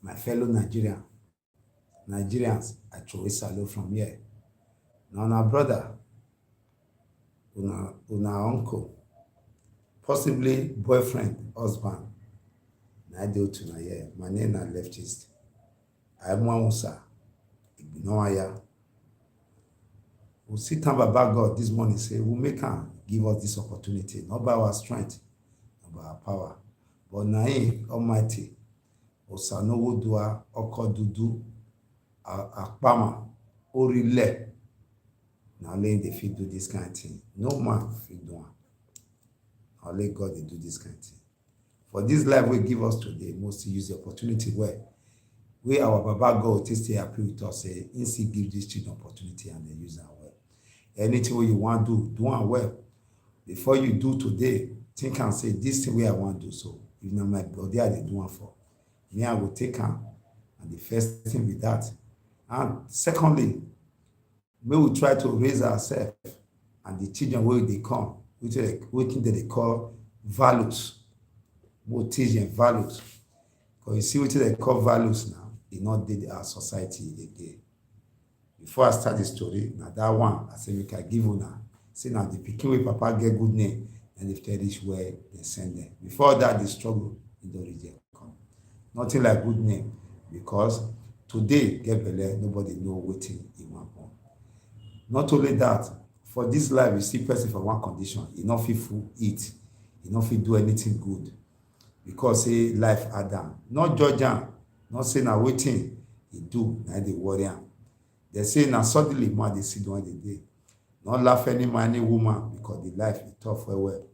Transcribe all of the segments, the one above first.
my fellow Nigerians, I throw a salute from here. Now, our brother, una uncle, possibly boyfriend, husband, na do to na here. My name na leftist. I am one sir. NAIJA. We sit down about God this morning, say, we'll make him give us this opportunity, not by our strength, not by our power. But na him, Almighty, Osanowo Dua, Okodudu, Akpama, Orile. Now let the fit do this kind of thing. No man fit do it. Now let God they do this kind of thing. For this life we give us today, must use the opportunity where our Baba God to stay happy with us, say, instead give these children opportunity and they use that well. Anything you want to do it well. Before you do today, think and say, this thing I want to do. So, if not my body, I do it for. Me, I will take them. And the first thing with that. And secondly, we will try to raise ourselves and the children where they come, which they call values. We'll teach them values. Because you see what they call values now, it's not did our society again. Before I start the story, now that one, I say, we can give you now. See now, the picking with Papa get good name, and if they reach where they send them. Before that, they struggle in the region. Nothing like good name, because today, get belle, nobody know waiting in one point. Not only that, for this life, you see person for one condition, he not fit full eat, he not fit do anything good. Because say life Adam, not judge him, not say now waiting, he do, now they worry him. They say now suddenly man they see doing the day. Not laugh any man, any woman, because the life is tough well.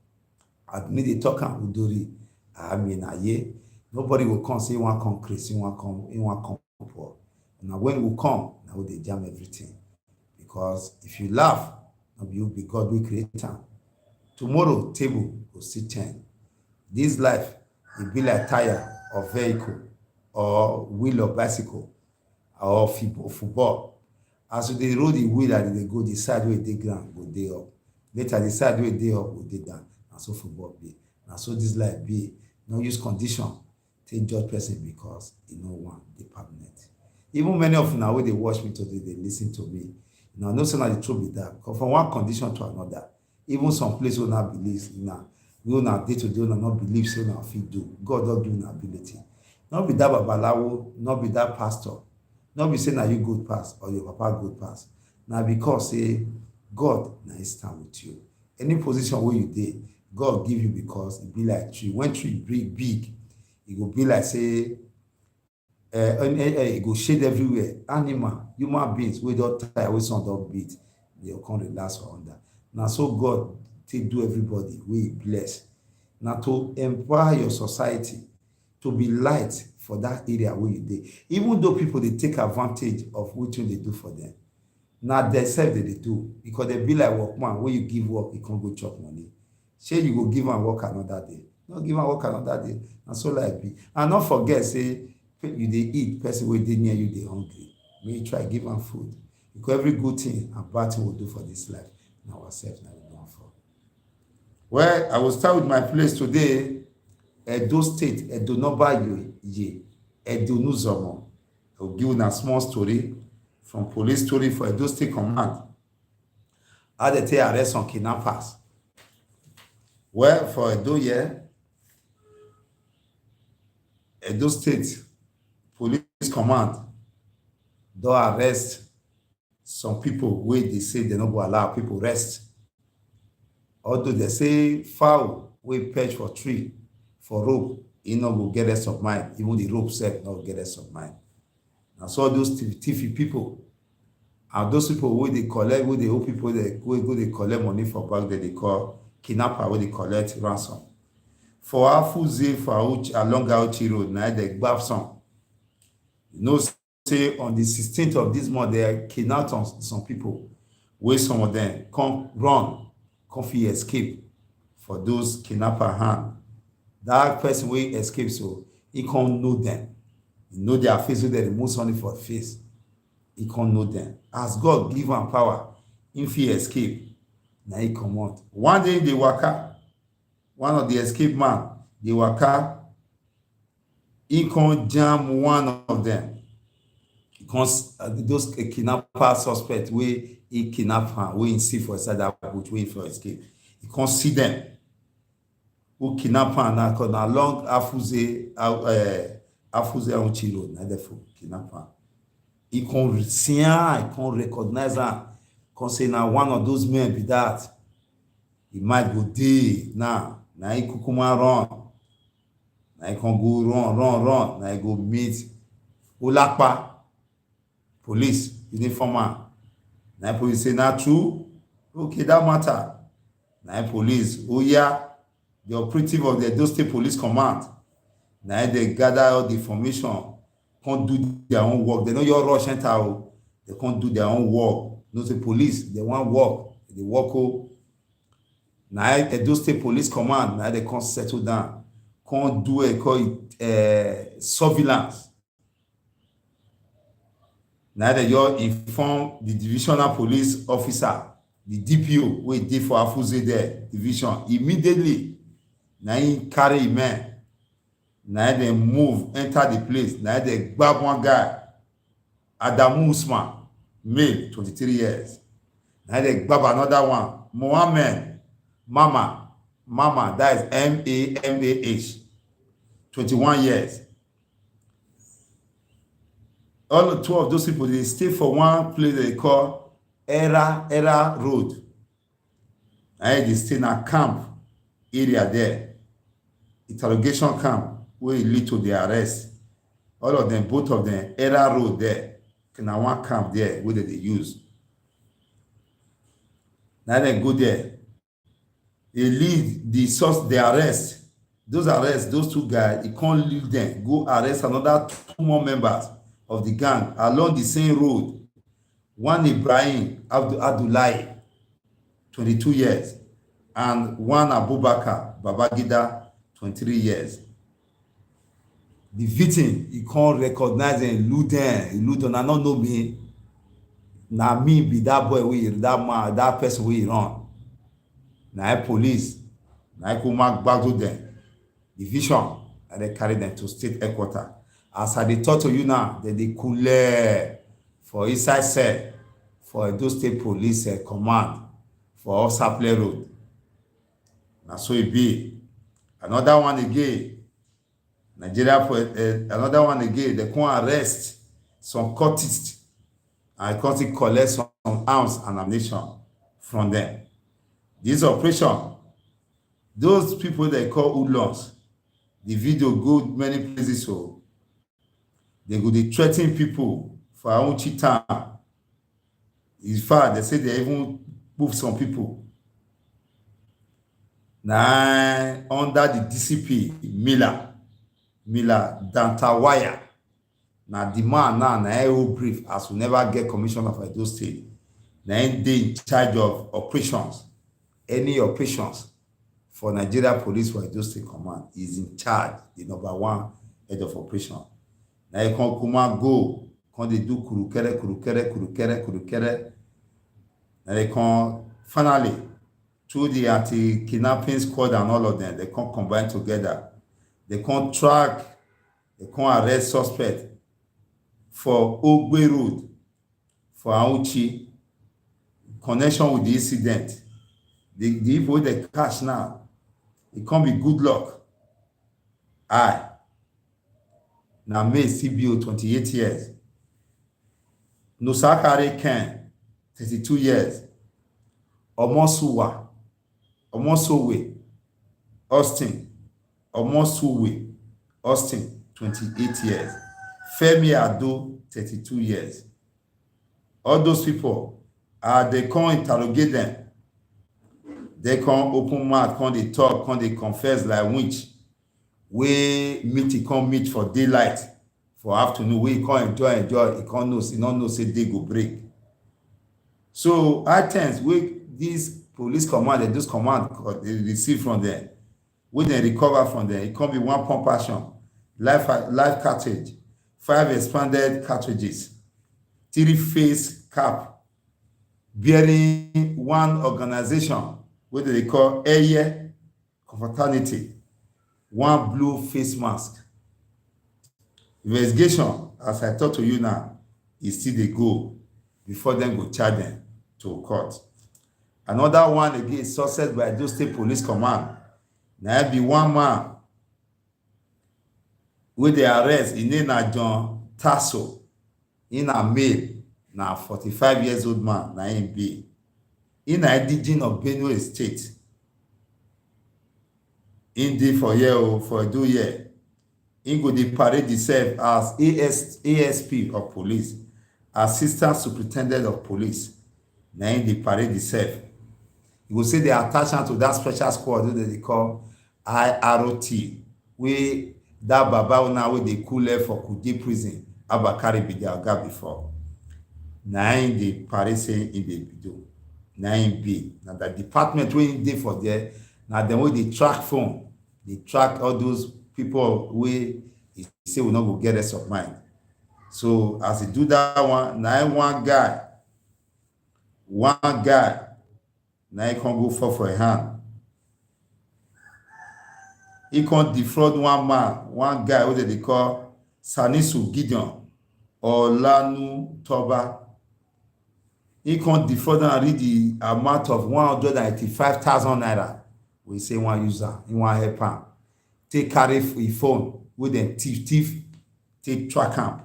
I need to talk and udori. I mean, nobody will come say one come crazy, one come poor. Now when we come, now they jam everything. Because if you laugh, you'll be God will create time. Tomorrow table will sit 10. This life will be like tire or vehicle or wheel of bicycle or football. As they roll the wheel and they go the side where they ground, go they up. Later the side where they up, go they down. And so football be. And so this life be. No use condition. Take judge person because you know one, they permanent. Even many of you now when they watch me today, they listen to me. Now, no say the truth be that. Because from one condition to another, even some place will not believe now. We will not day to day will not believe so now if you do. God don't give you an ability. Not be that babalawo, not be that pastor. Not be saying that you good pass or your papa good pass. Now because say God now is stand with you. Any position where you did, God give you because it be like tree. When tree big, it will be like say it go shade everywhere. Animal, human beings, we don't tire, we don't beat. They'll come relax for under. Now so God take do everybody, we bless. Now to empower your society to be light for that area where you did. Even though people they take advantage of what they do for them. Now themselves they do because they be like workman. When you give work, you can't go chop money. Say you go give and work another day. Not give and work another day. And so like be. And not forget, say you they eat, person where they near you, they hungry. May you try give them food. Because every good thing and bad thing we do for this life. Now ourselves now we do for. Well, I will start with my place today. Edo State, Edo Noba Ye, Edo Nuzomo. I will give you a small story from police story for Edo State Command. How they take arrest some kidnappers. Well, for Edo Edo State Police Command don't arrest some people where they say they don't go allow people rest. Although they say fowl will perch for tree for rope, you know, will get rest of mind. Even the rope self not get rest of mind. And so those thiefy people, and those people where they collect, where they owe people they collect money for back that they call kidnapper, where they collect ransom. For our full zeal for along Auchi Road, now they grab some. You know, say on the 16th of this month, they kidnapped some people, where some of them come run, come free escape for those kidnapper hand. That person will escape, so he can't know them. He know their face, so they remove something for face. He can't know them. As God give him power, if he escape, now he come out. One day they waka, one of the escape man, they waka, he can jam one of them. He can those kidnapper suspect where he kidnap her, where he see for inside that boat, waiting for escape. He can see them who kidnap her now because na long Afuze Road, na therefore kidnap her. He can see her, he can recognize her, can say now one of those men be that. He might go day now. Now he kukuma run. Now he can go run. Now he go meet Olakpa, police, uniformer. Now police say, not true? Okay, that matter. Now police, oh yeah, the operative of the Edo State Police Command. Now they gather all the information, can't do their own work. They know your rush enter, they can't do their own work. No, the police, they want work. They work. Now Edo State Police Command, now they can't settle down, can't do surveillance. Now they inform the divisional police officer, the DPO, where they for Afuze there, division, immediately. Now he carry a man. Now they move, enter the place. Now they grab one guy, Adamu Usman, male, 23 years. Now they grab another one, Mohammed. Mama, that is MAMAH, 21 years. All two of those people, they stay for one place they call Era Road. And they stay in a camp area there, interrogation camp, where it lead to the arrest. All of them, both of them, Era Road there, now one camp there, where they use. Now they go there. They lead the arrest. Those two guys, he can't lead them. Go arrest another 2 more members of the gang along the same road. One Ibrahim Abdullahi, 22 years, and one Abubakar Babagida, 23 years. The victim, he can't recognize and elude them. I don't know me. Now me be that boy, that person we run. Now police, now come back to them, division, and they carry them to state headquarters. As I talk to you now, they cool for inside cell for those state police command for Saple Road. Now so it be. Another one again, Nigeria for another one again. They can arrest some cultists and collect some arms and ammunition from them. This operation, those people they call hoodlums, the video go many places, so they go they threaten people for our own town. In fact, they say they even move some people. Now under the DCP Miller Dantawaya. Now the man now brief as we never get commissioner of Edo State. Now they in charge of operations. Any operations for Nigeria Police for Edo State Command is in charge, the number 1 head of operation. Now you can come go, can they do kurukere. Now they can finally, through the anti-kidnapping squad and all of them, they can combine together. They can track, they can arrest suspect for Ogbe Road, for Auchi, connection with the incident. The people they catch now, it can't be good luck. Now May CBO, 28 years. Nusakare Ken, 32 years. Omosuwe, Austin, 28 years. Femi Ado, 32 years. All those people, they can't interrogate them. They can't open mouth, can't they talk, can't they confess like witch. We meet for daylight, for afternoon. We can't enjoy. He can't know, say they go break. So at times, these police command and those command they receive from them, when they recover from them, it can be 1 pump action, life cartridge, 5 expanded cartridges, 3 face cap, bearing 1 organization, what they call Eye Confraternity, 1 blue face mask, Investigation, as I talk to you now, is still dey go before dem go charge dem to court. Another one again, success by Edo State Police Command. Na be one man wey dey arrest, im name na John Tasso. Im na male, na 45 years old man na im be. Im na indigene of Benue State. Im dey for here o, for Edo here. Im go dey parade himself as ASP of police, Assistant Superintendent of Police. Na im dey parade himself. You go say they attach am to that special squad wey dey call IROT, wey that baba now wey dey cool air for Kuje prison, Abakari be their oga before. Na im dey parade say im dey do. Na im be. Na the department wey im dey for there, na dem wey dey track phone, dey track all those people wey e say we no go get rest of mind. So as he do that one, na im one guy na he come go fall for a hand. He come defraud one man, one guy wey they call Sanisu Gideon or Lanu Toba. He come defraud and read the amount of 185,000 naira. We say one user, he want help am. Take carry a phone with dem thief, take track am.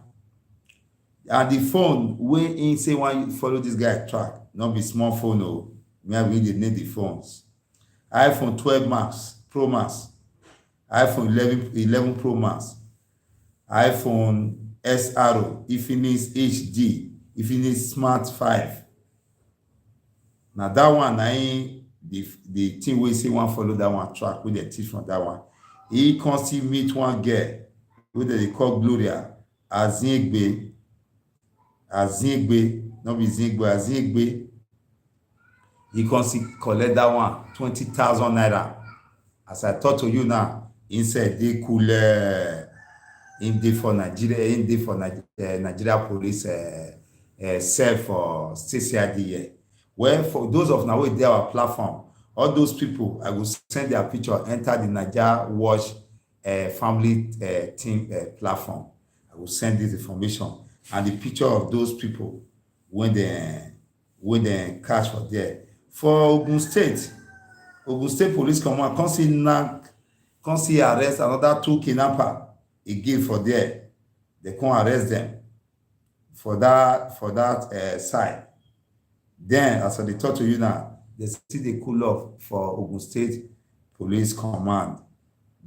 And the phone wey he say one follow this guy track, not be small phone o. Maybe they need the phones. iPhone 12 Max, Pro Max, iPhone 11 Pro Max, iPhone SRO, Infinix HD, Infinix Smart 5. Now that one, na the thing we say one follow that one track with the teeth from that one. He constantly meet one girl wey they call Gloria Azingbe, not be Zingbe, Azingbe. He constantly collect that one 20,000 naira. As I talk to you now, he said they cool in dey for Nigeria, in dey for Nigeria police cell for CCID here. Well, for those of now wey dey our platform, all those people, I will send their picture, enter the Naija Watch family team platform. I will send this information and the picture of those people when they catch for there. For Ogun State Police Command, come see arrest another 2 kidnappers again for there. They come arrest them for that side. Then, as I talk to you now, they still dey cool off for Ogun State Police Command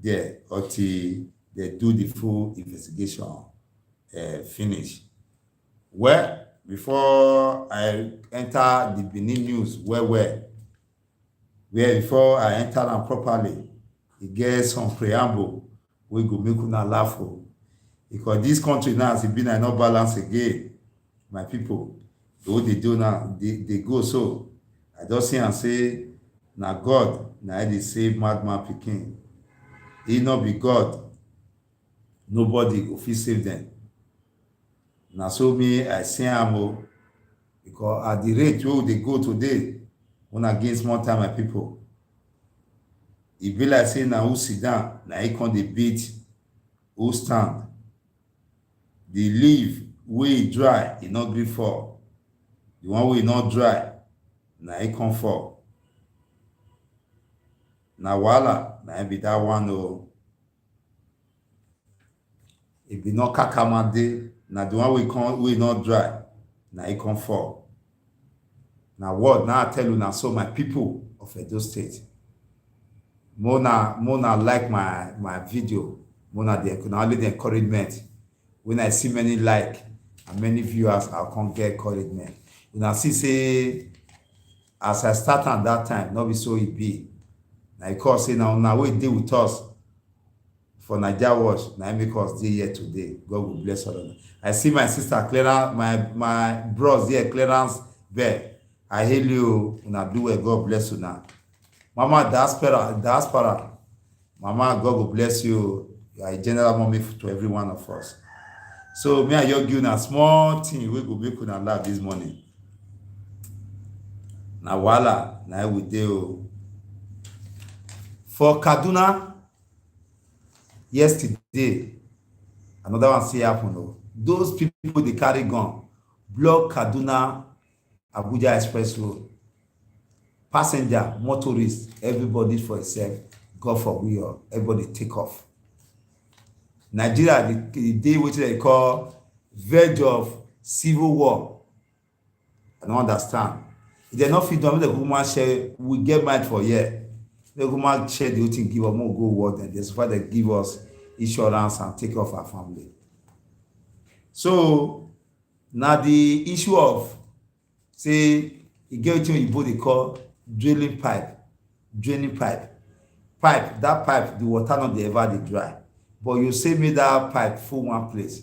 there until they do the full investigation finish. Well, before I enter the Benin news, where before I enter them properly, e get some preamble wey go make una laugh o, because this country now has been not balance again, my people. What they do now, they go so. I just see and say, na God, na they save madman pikin. He not be God, nobody go fit save them. Na so me I see am o, because at the rate wey they go today, when against more time, my people, e be like say na who sit down, na he come dey beat who stand. The leaf wey dry, e no gree fall. The one wey not dry, na he come fall. Na wahala, na be that one o. E be not kakamade, na the one wey not dry, na he come fall. Na what now I tell you now, so my people of Edo State, Mona like my video, Mona only the encouragement. When I see many like and many viewers, I can't get encouragement. When I see say, as I start at that time, not be so it be. Now because say now we deal with us for Naija Watch, now make us dey here today. God will bless all of them. I see my sister Clarence, my bros there, Clarence Bear. I hail you, una do well, God bless you now. Mama diaspora, Mama, God will bless you. You are a general mommy to every one of us. So me and you give a small thing we go make una laugh this morning. Na wala, na we dey o. For Kaduna, yesterday, Another one still happen o. Those people dey carry gun block Kaduna Abuja express road. Passenger, motorists, everybody for itself, God for will, everybody take off. Nigeria the dey wetin dem call verge of civil war. I no understand. If dem no fit do am, make dem kukuma share, we get mind for here. Make dem kukuma share the whole thing give us, make we go war dem. Dey so far dem give us insurance and take off our family. So na the issue of say e get wetin oyibo dey call draining pipe. That pipe, the water no dey ever dey dry. But you say make that pipe full one place,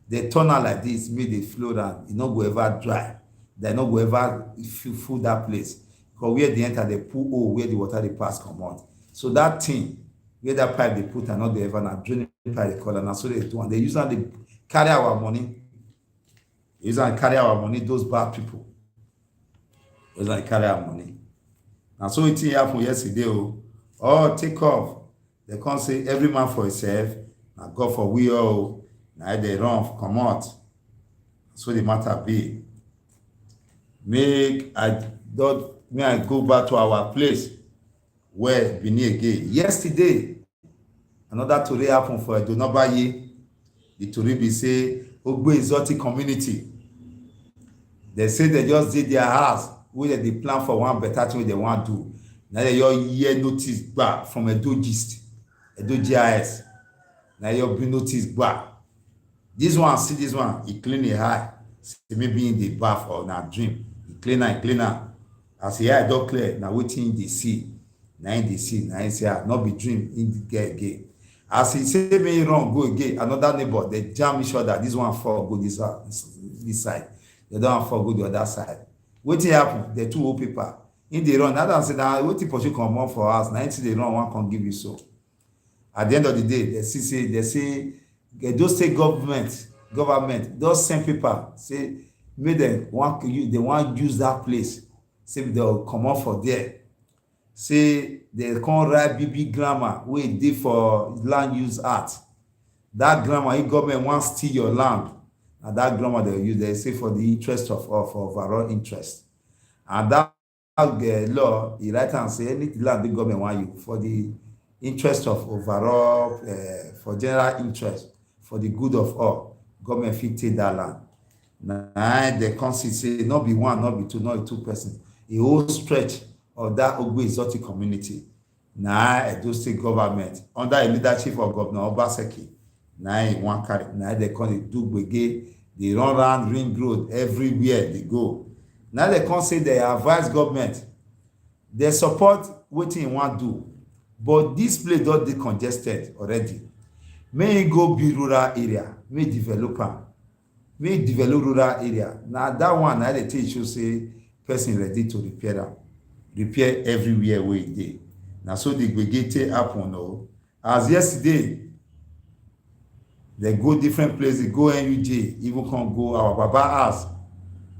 dey turn am like this, make dey flow down, e no go ever dry. Dem no go ever full that place. Because where dey enter, dey put hole where the water dey pass comot. So that thing where that pipe dey put am no dey ever, na draining pipe dey call am. Na so dey do am. Dey use am dey carry our money. Use am carry our money, those bad people. Use am carry our money. Na so wetin happen yesterday o. Oh, take off. They come say every man for himself, na God for we all. Na dey run comot. So the matter be. May I go back to our place where Benin again. Yesterday, another tori happen for Edonobaye. The tori be say Ogbe exotic community. They say they just did their house wey dem dey plan for one better thing wey dem wan do. Na dem just hear notice back from Edo Gist, Edo GIS. Na your bring notice back. This one, see this one, he clean a eye. Say maybe in the bath or na dream. He clean am. As the eye don clear, na wetin he dey see. Na him dey see. Na him say, no be dream, him get again. As he say make him run go again, another neighbor dey jam each other. This one fall go this side. The other one fall go the other side. Wetin happen? The two old people. In dey run. That one say na wetin pursue comot for house. Na him still dey run, one come give you so. At the end of the day, they say Edo State government don send paper say make dem wan use that place. Say they will comot for there. Say they come write big grammar wey dey for land use act. That grammar, if government wan steal your land, na that grammar they use. They say for the interest of overall interest. And that law, e write am say any land wey government wan use for the interest of overall, for general interest, for the good of all, government fit take that land. Na dem come see say no be one, no be two, no be two persons. A whole stretch of that Ogbe exotic community. Na Edo State government under the leadership of Governor Obaseki. Na him wan carry. Na dem come dey do gbege. They run round ring road everywhere they go. Now they come say they advise government. They support wetin he wan do. But this place don dey congested already. May he go build rural area, may develop am, may develop rural area. Na that one na dey take show say person ready to repair everywhere wey e dey. Na so the gbege take happen o. As yesterday, they go different places, go NUJ, even come go our Baba house,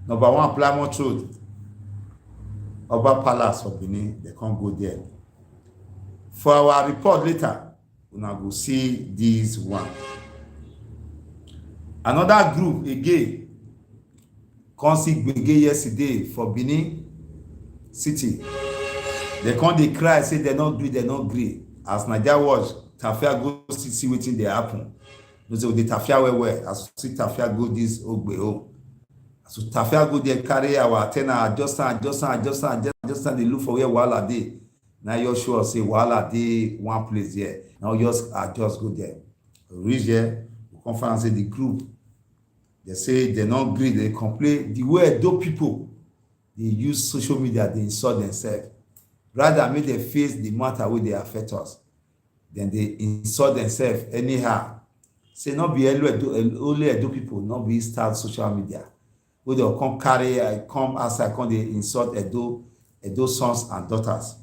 number 1 Plymouth Road, Oba Palace for Benin. They come go there. For our report later, una go see this one. Another group again come see gbege yesterday for Benin City. They come dey cry say they no gree. As Naija watch, Tafia go see wetin dey happen. No say the Tafia well. As see Tafia go this Ogbe home. So Tafia go there carry our antenna, adjust dey look for where wahala dey. Now you sure say wahala dey one place there. Now just go there. Reach there, we come find say the group, they say they no gree, they complain. The way those people they use social media, they insult themselves. Rather make them face the matter wey dey affect us. Then they insult themselves anyhow. Say not be only Edo people, not be start social media. Wey they come carry, come outside, come they insult Edo sons and daughters.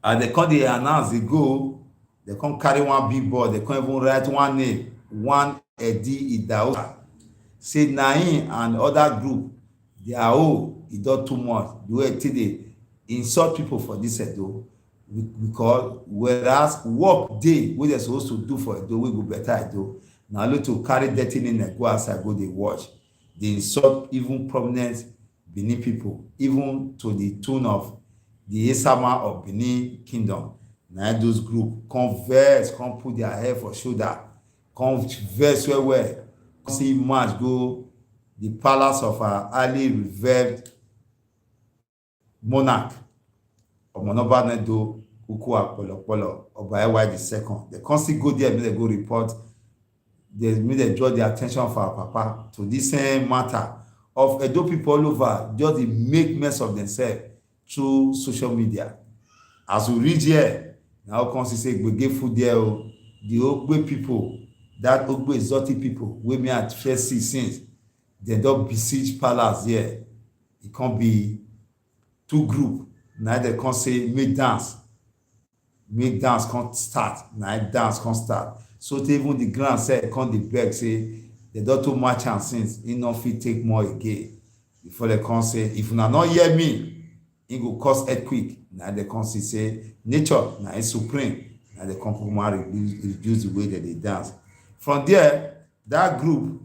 And they come they announce, they come carry one big board, they come even write one name, one Edi Idaho. Say na him and other group, their own, e don too much. The way they insult people for this Edo, because whereas work day wey they're supposed to do for Edo, we go better Edo, na only to carry dirty name go outside go dey watch. Dey insult even prominent Benin people, even to the tune of the Esama of Benin Kingdom. Na those group come vex, come put their head for shoulder, come vex well, come see march go the palace of our highly revered monarch Omonobanedo Uku Apolopolo Oba Ewa II. They come still go there, make dem go report. Make dem draw the attention of our papa to this same matter of Edo people all over just dey make mess of themselves through social media. As we reach here, now come see say gbege full there o. The Ogbe people, that Ogbe exotic people wey me at first see since, dem don besiege palace here. E come be two group. Now they come say make dance come start. Now dance come start. So even the grand sef come dey beg say they don too much am since e no fit take more again. Before they come say if una no hear me, e go cause earthquake. Now they come see say nature na e supreme. Now they come reduce the way that they dance. From there, that group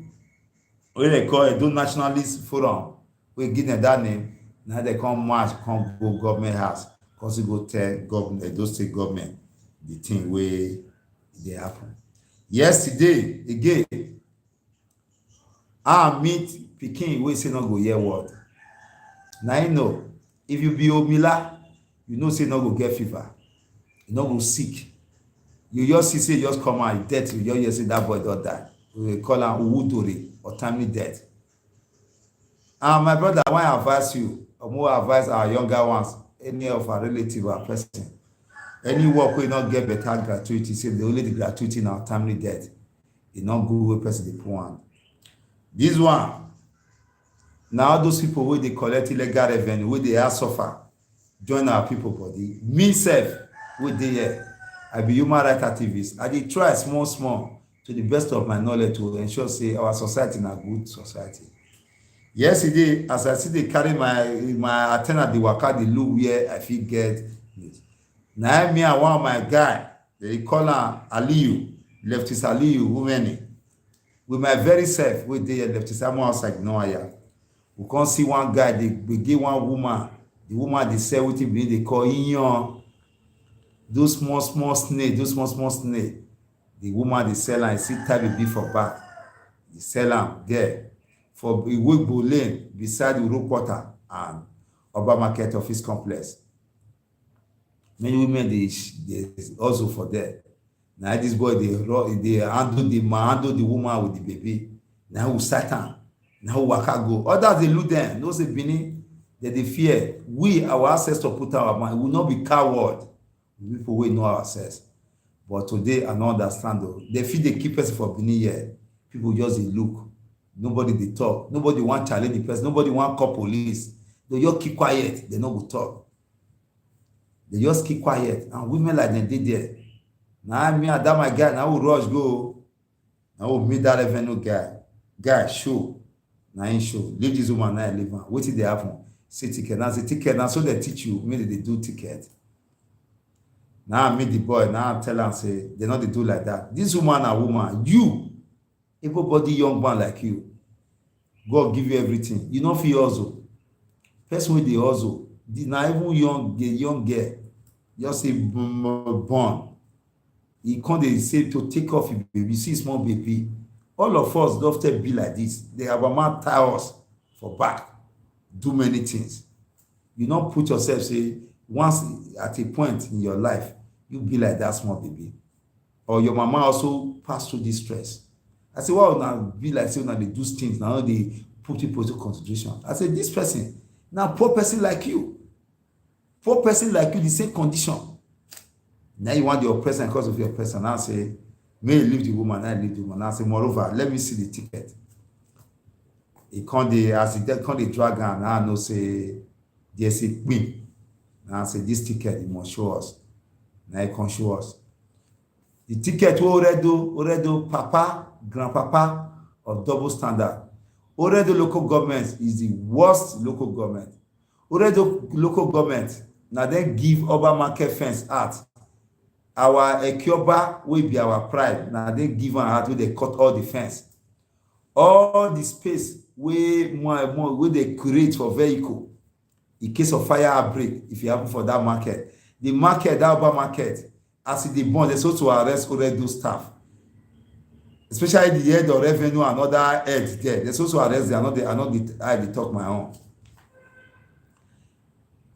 wey they call Edo Nationalist Forum, wey give them that name, now they come march, come go government house, cause e go tell government, Edo state government, the thing wey dey happen. Yesterday again, I meet pikin wey say no go hear word. Na you know, if you be Omila, you know say no go get fever, you no go sick. You just see say you just come out death, you just hear say that boy don die. We call am Uwudori or timely death. And my brother, I wan advise you, or more advise our younger ones, any of our relative or person, any work wey no get better gratuity, say the only the gratuity na timely death, e no good wey person dey put hand. This one, na all those people wey dey collect illegal revenue, wey dey help suffer, join our people body. Me sef, wey dey here, I be human rights activist. I dey try small to the best of my knowledge to ensure say our society na good society. Yesterday, as I still dey carry my antenna dey waka dey look where I fit get news. Na me and one of my guy, they call am Aliyu, Leftist Aliyu Wumeni, with my very self wey dey here, Leftist Amo outside NIGERIAN. We come see one guy, they give one woman, the woman dey sell wetin be dey call iyan, those small snake, the woman dey sell am, see tie baby for back, dey sell am there for Iwegbo Lane beside the road porter and Oba Market Office Complex. Many women dey hustle for there. Now this boy dey handle the woman with the baby. Now we sight am, now we waka go. Others dey look them, no say Benin, they fear. We, our ancestors put our mind, we will not be coward. People wey know ourselves. But today I no understand though. They feel they keep person for Benin here. People just dey look. Nobody dey talk. Nobody want challenge the person. Nobody want call police. They just keep quiet. They no go talk. They just keep quiet. And women like them dey there. Now me and that my guy, now we rush go. Now we meet that revenue guy. Guy show. Now he show. Leave this woman, now leave her. Wetin dey happen? Say ticket. Now say ticket. Now so they teach you. Maybe they do ticket. Now I meet the boy. Now I tell am say they no dey do like that. This woman and woman, you, everybody young man like you, God give you everything. You no fit hustle. Person wey dey hustle, na even young girl, just say born. He come dey say to take off your baby, see small baby. All of us don often be like this. They have a man tie us for back, do many things. You no put yourself say once at a point in your life, you be like that small baby. Or your mama also pass through this stress. I say, well, now be like say now they do things, now they put people into consideration. I say, this person, now poor person like you, the same condition. Now you want the oppressor because of your oppressor. Now say, may you leave the woman, I leave the woman. Now say, moreover, let me see the ticket. He can't as he can't drag her. Now I know say, there's a queen. Now I say, this ticket, you must show us. Now he can't show us. The ticket Oredo papa, grandpapa of double standard. Oredo local government is the worst local government. Oredo local government, now then give Oba Market Fence Act our Ekioba will be our pride. Now they give an heart where they cut all the fence. All the space where more and more where they create for vehicle in case of fire outbreak, if you happen for that market. The market, that urban market, as it dey burn, they supposed to arrest already staff. Especially the head of revenue and other heads there. They supposed to arrest them. I not dey talk my own.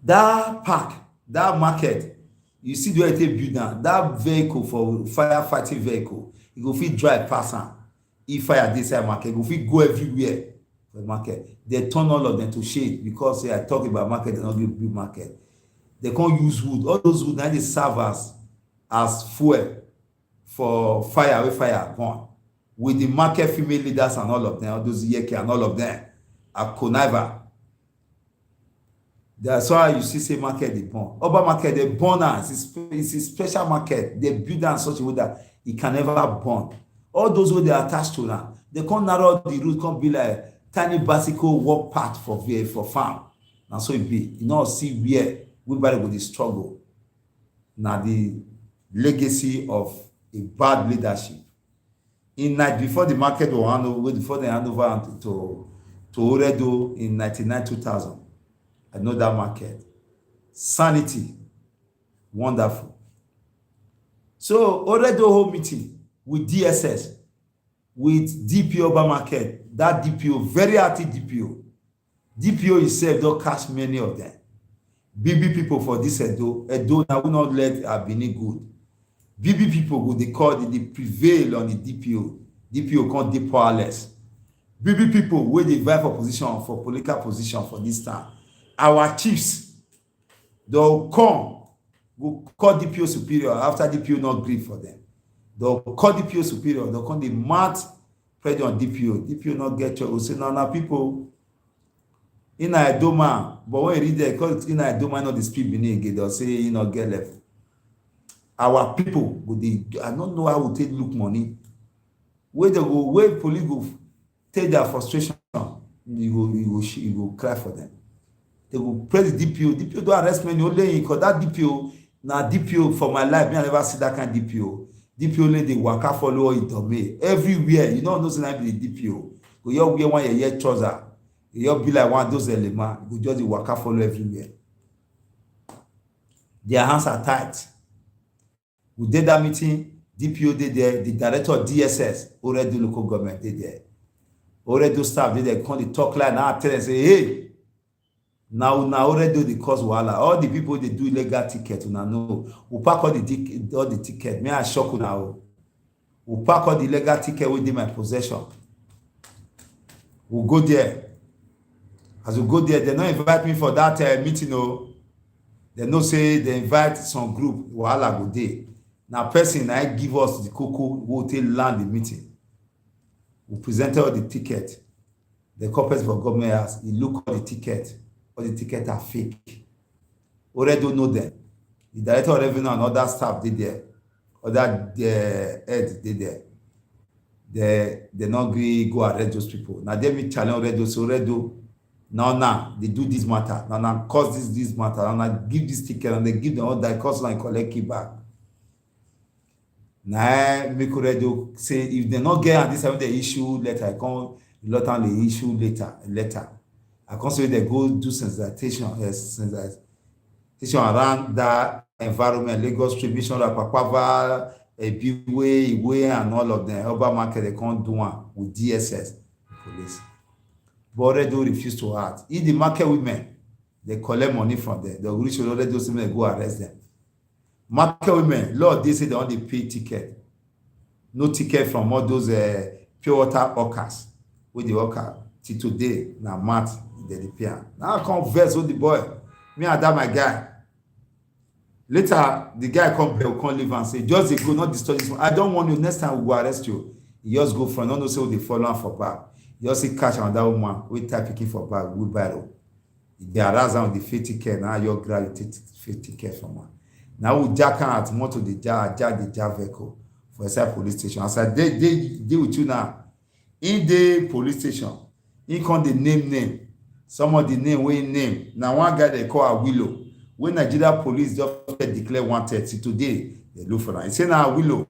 That park, that market, you see the way they build am, that vehicle for firefighting vehicle, you go fit drive pass am. If fire dey inside market, you go fit go everywhere for the market. They turn all of them to shade because say I talk about market, they no give big market. They can't use wood. All those wood now they serve as fuel for fire wey fire burn. With the market female leaders and all of them, all those yeke and all of them are conniver. That's why you see say market dey burn. Urban market dey burn am. It's a special market. They build am in such a way that it can never burn. All those wey dey attached to am, they come narrow the road, come be like tiny bicycle walk path for farm. Na so e be. You know, see where everybody go dey struggle. Na the legacy of a bad leadership. In night before the market was hand over, before they hand over to Oredo in 1999-2000. I know that market. Sanity. Wonderful. So Oredo whole meeting with DSS, with DPO Urban Market, that DPO, very active DPO. DPO himself don't catch many of them. BB people for this Edo now will not let Benin good. BB people who they call they prevail on the DPO. DPO can't be powerless. BB people where they vie for position, for political position for this time. Our chiefs, they'll come, will call DPO superior after DPO not agree for them. They'll call DPO superior, they'll come the mad pressure on DPO. DPO not get your, will say, no, people, in a doma, but when you read there, because in a doma, not the speed beneath again, they'll say, you know, get left. Our people, I don't know how we take look money. Where they go, where police go take their frustration, you go cry for them. They will press the DPO. DPO don't arrest me only because that DPO, now DPO for my life, me I never see that kind of DPO. DPO only the waka follow it on me. Everywhere, you know, those like the DPO. You wear one year trouser. You be like one of those elements. You just the waka follow everywhere. Their hands are tight. We did that meeting, DPO did there, the director of DSS, Oredo local government did there. Oredo staff did there, come the talk line, now tell them, say, hey, now Oredo the cause wahala. All the people they do illegal ticket, una know. We pack all the ticket. Me I shock now. We pack all the illegal ticket within my possession. We go there. As we go there, they don't invite me for that meeting. No, they no say they invite some group. Wahala go there. Now, person I give us the cocoa, we'll take land the meeting. We presented all the ticket. The corporate for government has, he look at the ticket. All the tickets are fake. Already don't know them. The director of revenue and other staff did there. Other heads did there. They not agree go arrest those people. Now they me challenge already. So already now they do this matter. Now cause this matter. Now give this ticket and they give them all that cost and collect it back. Now make already say if they not get this have the issue letter, I come lot on the issue letter. I consider they go do sensitization around that environment, Lagos Street, Mission, Papava, Iwe, and all of them. Urban market, they can't do one with DSS police. But already refuse to act. If the market women, they collect money from them. They reach already those women, go arrest them. Market women, Lord, they say they only pay ticket. No ticket from all those pure water hawkers. With the hawker, till today, now math. They repair. Now I come verse with the boy. Me and that my guy. Later, the guy come back, come leave and say, just go, not disturb this one. I don't want you. Next time we go arrest you. You just go for no say they follow for back. You just see cash on that woman. We type picking for back. We battle. They harass on the 50K. Now you grab the 50K from her. Now we jack at motor the jar vehicle for a police station. As I they with you now. In the police station, he come the name. Some of the name we name. Now one guy they call a Willow. When Nigeria police just declare wanted, see today They look for am. He say na Willow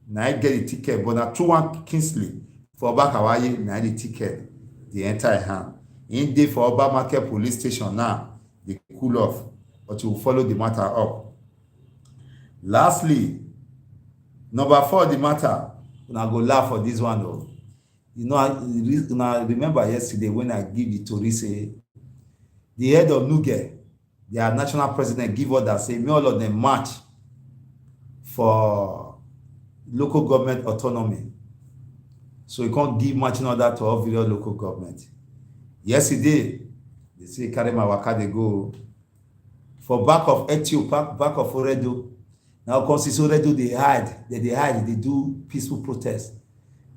na I get the ticket, but na through one Kingsley for Obakawaye na the ticket dey enter im hand. Im dey for Oba Market police station now, dey cool off, but you will follow the matter up. Lastly, number 4 the matter, una go laugh for this one o. You know, una remember yesterday when I give the tori say the head of Niger, their national president, give order say may all of them march for local government autonomy. So you can't give marching order to all various local government. Yesterday, they say carry my waka dey go for back of Ethiopia, back of Oredo. Now, because Oredo they hide, they do peaceful protest.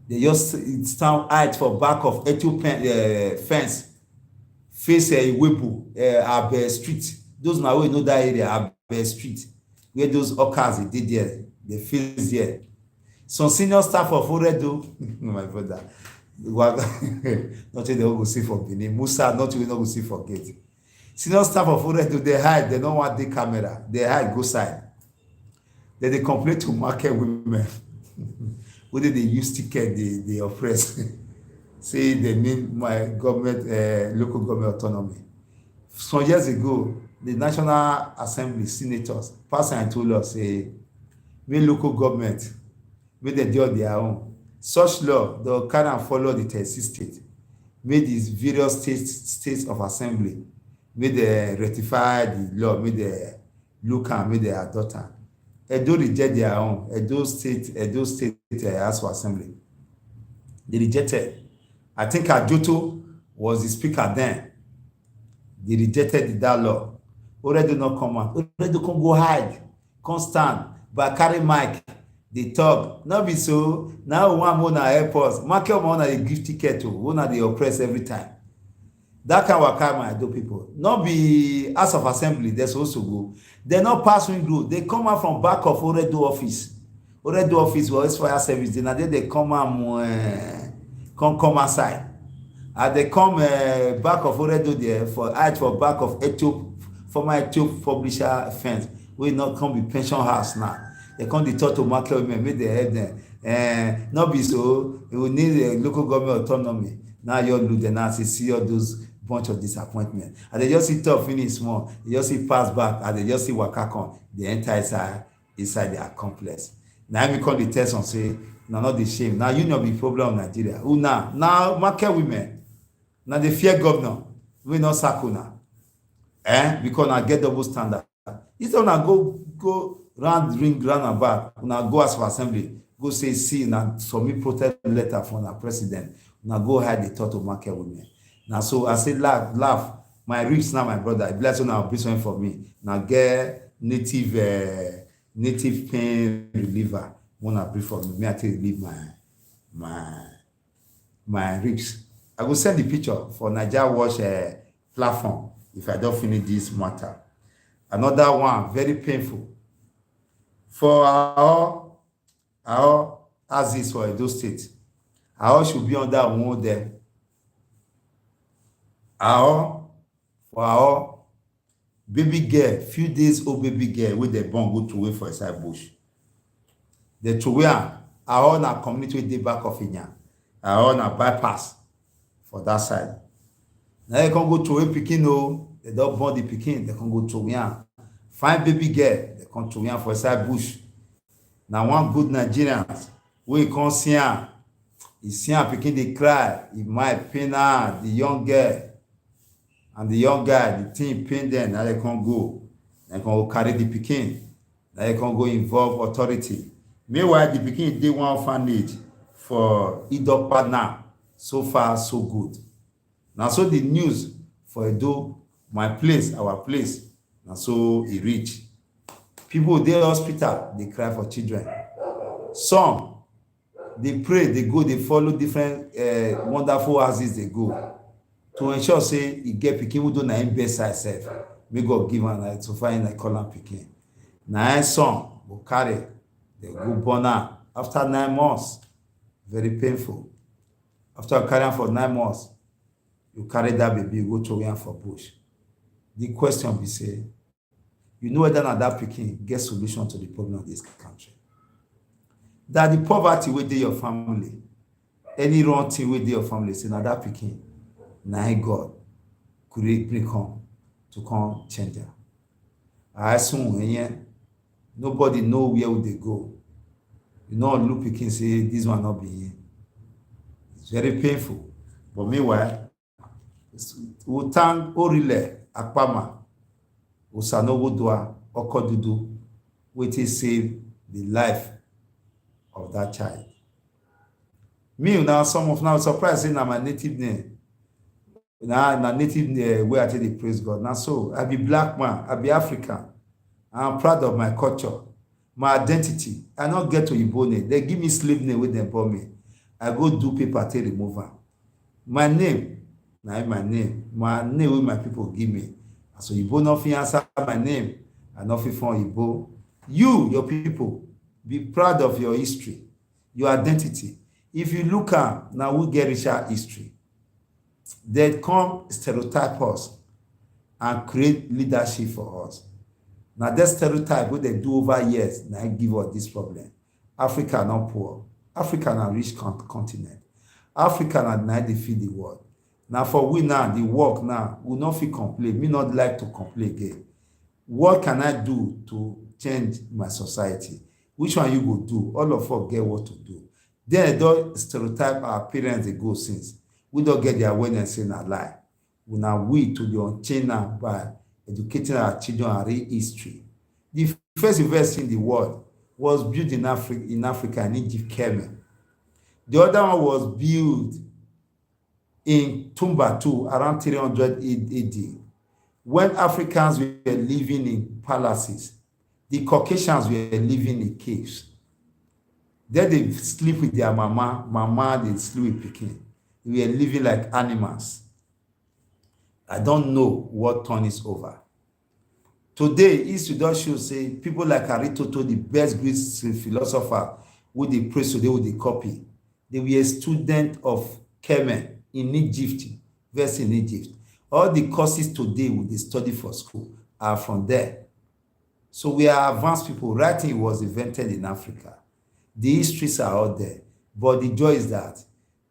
They just stand hide for back of Ethiopian fence, face Iwebu, Abe Street. Those now we know that area, Abe Street, where those occurs they did there, they face there. Some senior staff of Oredo, my brother, not they go see for Benin, Musa, not we not go see for Gate. Senior staff of Oredo, they hide, they don't want the camera, they hide, go side. Then they complain to market women. Whether they use ticket, they oppress. Say they mean my government, local government autonomy. Some years ago, the National Assembly senators passed and told us, say, may local government, may they do on their own. Such law, they can and follow the 36 states. May these various states of assembly, may they ratify the law, may they look and may they adopt it. Edo reject their own. Edo state House of Assembly. They rejected. I think Ajoto was the speaker then. They rejected that law. Already not come out. Already can go hide, can't stand, but carry mic. They talk. Not be so. Now one more na help us. Market one na they give ticket to. One na they oppress every time. That kind of waka my Edo people. Not be House of Assembly. They're supposed to go. They not pass ring road. They come out from back of Oredo office. Oredo office was fire service. Then they come out come outside. And they come back of Oredo there for back of former Ethiopia publisher fence. We not come be pension house now. They come the talk to market women, make they help them. Not be so. We will need a local government autonomy. Now you're losing now. See all those bunch of disappointment. And they just see top finish small. They just see pass back. And they just see waka come. They enter inside their complex. Now me call the test and say, no, not the shame. Now you know the problem of Nigeria. Who now? Now market women. Now they fear governor. We not circle now. Because I get double standard. Instead of go round ring round and back. Now go as for assembly. Go say see now submit protest letter from the president. Now go hide the thought of market women. Now so I say laugh. My ribs now, my brother. Bless you now, please for me. Now get native pain reliever. Wanna breathe for me. Me I take relieve my ribs. I will send the picture for NAIJA Watch platform if I don't finish this matter. Another one very painful for our as is for Edo State. Our should be under one there. Our baby girl, few days old baby girl with the born go to wait for inside bush. The to where our na community with the back of Inya. Our na bypass for that side. Now they can go to a Pekin, no, they don't born the Pekin, they can go to where. Find baby girl, they come to where for inside bush. Now one good Nigerians, we can't see her. He see her Pekin they cry, he might pain her, the young girl. And the young guy, the team pain them, now they can't go. They can go carry the Pekin. Now they can go involve authority. Meanwhile, the Pekin did one orphanage for Idokpa now. So far, so good. Now, so the news for Edo, my place, our place, now so it reach. People dey hospital, they cry for children. Some, they pray, they go, they follow different wonderful houses, they go. To ensure, say, he get Pekin who don't know him best self. May God give him like, so far in like call him Pekin. Now, son go carry, they go born her after 9 months. Very painful. After carrying for 9 months, you carry that baby, you go to him for bush. The question be say, you know whether or not that pikin get solution to the problem of this country. That the poverty within your family, any wrong thing within your family, say na that pikin, na God create bring come to come change am. I soon nobody know where would they go. You know, look pikin say this one not be here. It's very painful. But meanwhile, we thank Orile Akpama, Usanogudwa, Okodudu, which save the life of that child. Me now, some of now surprised saying I'm a native name. Now, my native name where I tell the praise God. Now, so I be black man, I be African. I'm proud of my culture, my identity. I don't get to Igbo name. They give me slave name with them for me. I go do paper to remove am. My name, now my name wey my people give me. So Igbo no fit answer my name. I no fit from Igbo. You, your people, be proud of your history, your identity. If you look at now, we get richer history. They come stereotype us and create leadership for us. Now that stereotype what they do over years, now give us this problem. Africa not poor. Africa not rich continent. Africa not they feed the world. Now for we now, the work now, we not feel complain. Me not like to complain again. What can I do to change my society? Which one you go do? All of us get what to do. Then they don't stereotype our parents they go since. We don't get the awareness in our life. We now we to the unchain now by educating our children our real history. The first university in the world was built in Africa in Egypt, Kenya. The other one was built in Timbuktu around 300 AD. When Africans were living in palaces, the Caucasians were living in caves. Then they sleep with their mama they sleep with pikin. We were living like animals. I don't know what turn is over. Today, history does show say people like Aristotle, the best Greek philosopher, who they praise today, who they copy. They were a student of Kemen in Egypt, verse in Egypt. All the courses today we they study for school are from there. So we are advanced people. Writing was invented in Africa. The histories are out there. But the joy is that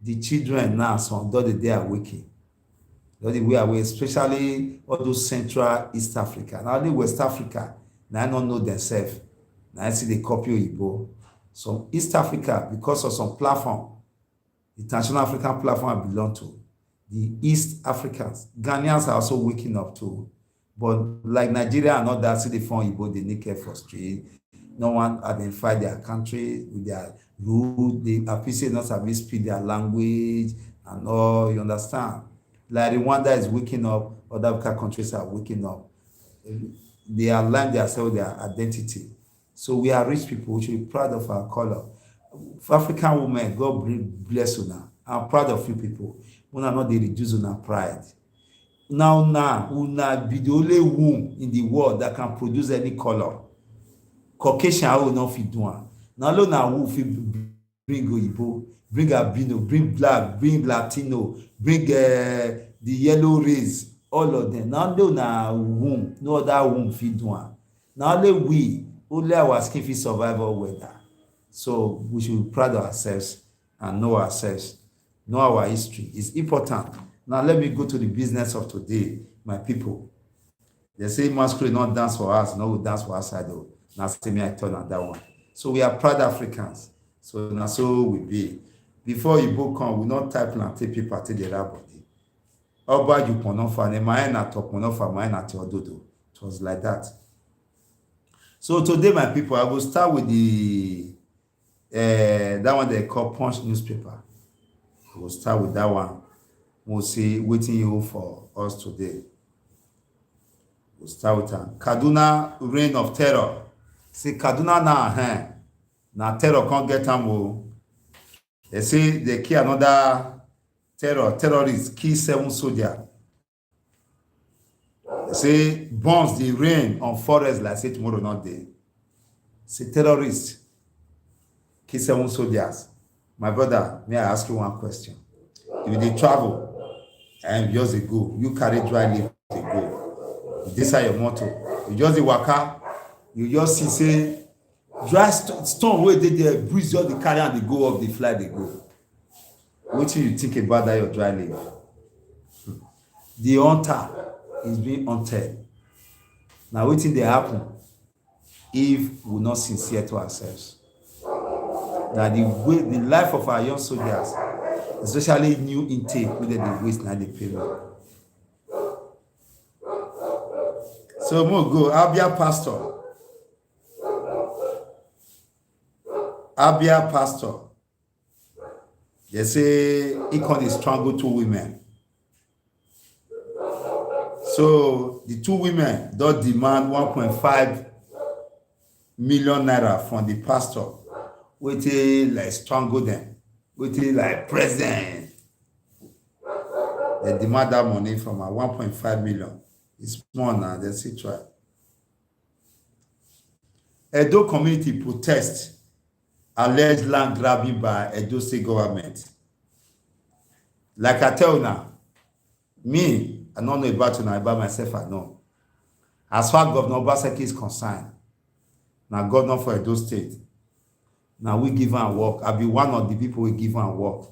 the children now, some they are waking. We are especially all those Central East Africa. Now only West Africa, now I don't know themselves. Now I see they copy Igbo. So East Africa, because of some platform, the International African platform I belong to, the East Africans, Ghanaians are also waking up too. But like Nigeria and all that, see the phone Igbo, they need care for street. No one identify their country with their root. They appreciate not to speak their language and all, you understand? Like Rwanda is waking up, other African countries are waking up. They align themselves with their identity. So we are rich people, we should be proud of our color. For African women, God bless you now. I'm proud of you people. We are not they reduce on our pride. Now, una be the only womb in the world that can produce any color. Caucasian will not fit do one. Now alone now who fit bring Igbo, bring albino, bring black, bring Latino, bring the yellow race, all of them. Now alone now womb, no other womb fit do one. Now only our skin fit survive all weather. So we should be proud of ourselves and know ourselves, know our history. It's important. Now let me go to the business of today, my people. They say masquerade not dance for us, no we dance for outside though. Now say me I turn on that one. So we are proud Africans. So now so we be. Before you book on, we not type and take paper to the body. Oba you ponofa, ne maena top ponofa, maena teododo. It was like that. So today, my people, I will start with the that one they call Punch newspaper. I will start with that one. We'll see waiting you for us today. We'll start with Kaduna reign of terror. See Kaduna now terror can't get them. They say they kill another terrorist, kill 7 soldiers. They say bombs the rain on forest like say tomorrow not day. Say terrorists kill 7 soldiers. My brother, may I ask you one question? If they travel and years ago, you carry dry leaf, they go. This is your motto. You just dey waka, you just see say dry stone wey dey there, breeze just dey carry am dey go up, dey fly dey go. Wetin you think about that your dry leaf? The hunter is being hunted. Na wetin dey happen if we not sincere to ourselves? Na the life of our young soldiers, especially new intake wey dem dey waste, na dey pay me. So mo go Abia pastor. They say he can strangle 2 women. So the 2 women don't demand 1.5 million naira from the pastor. Waiting like strangle them. Waiting like president. They demand that money from her, 1.5 million. It's small now, they still try. Edo community protest alleged land grabbing by Edo State government. Like I tell you now, me, I don't know about myself, I know. As far as Governor Obaseki is concerned, now governor for Edo State, now we give am work. I be one of the people we give am work.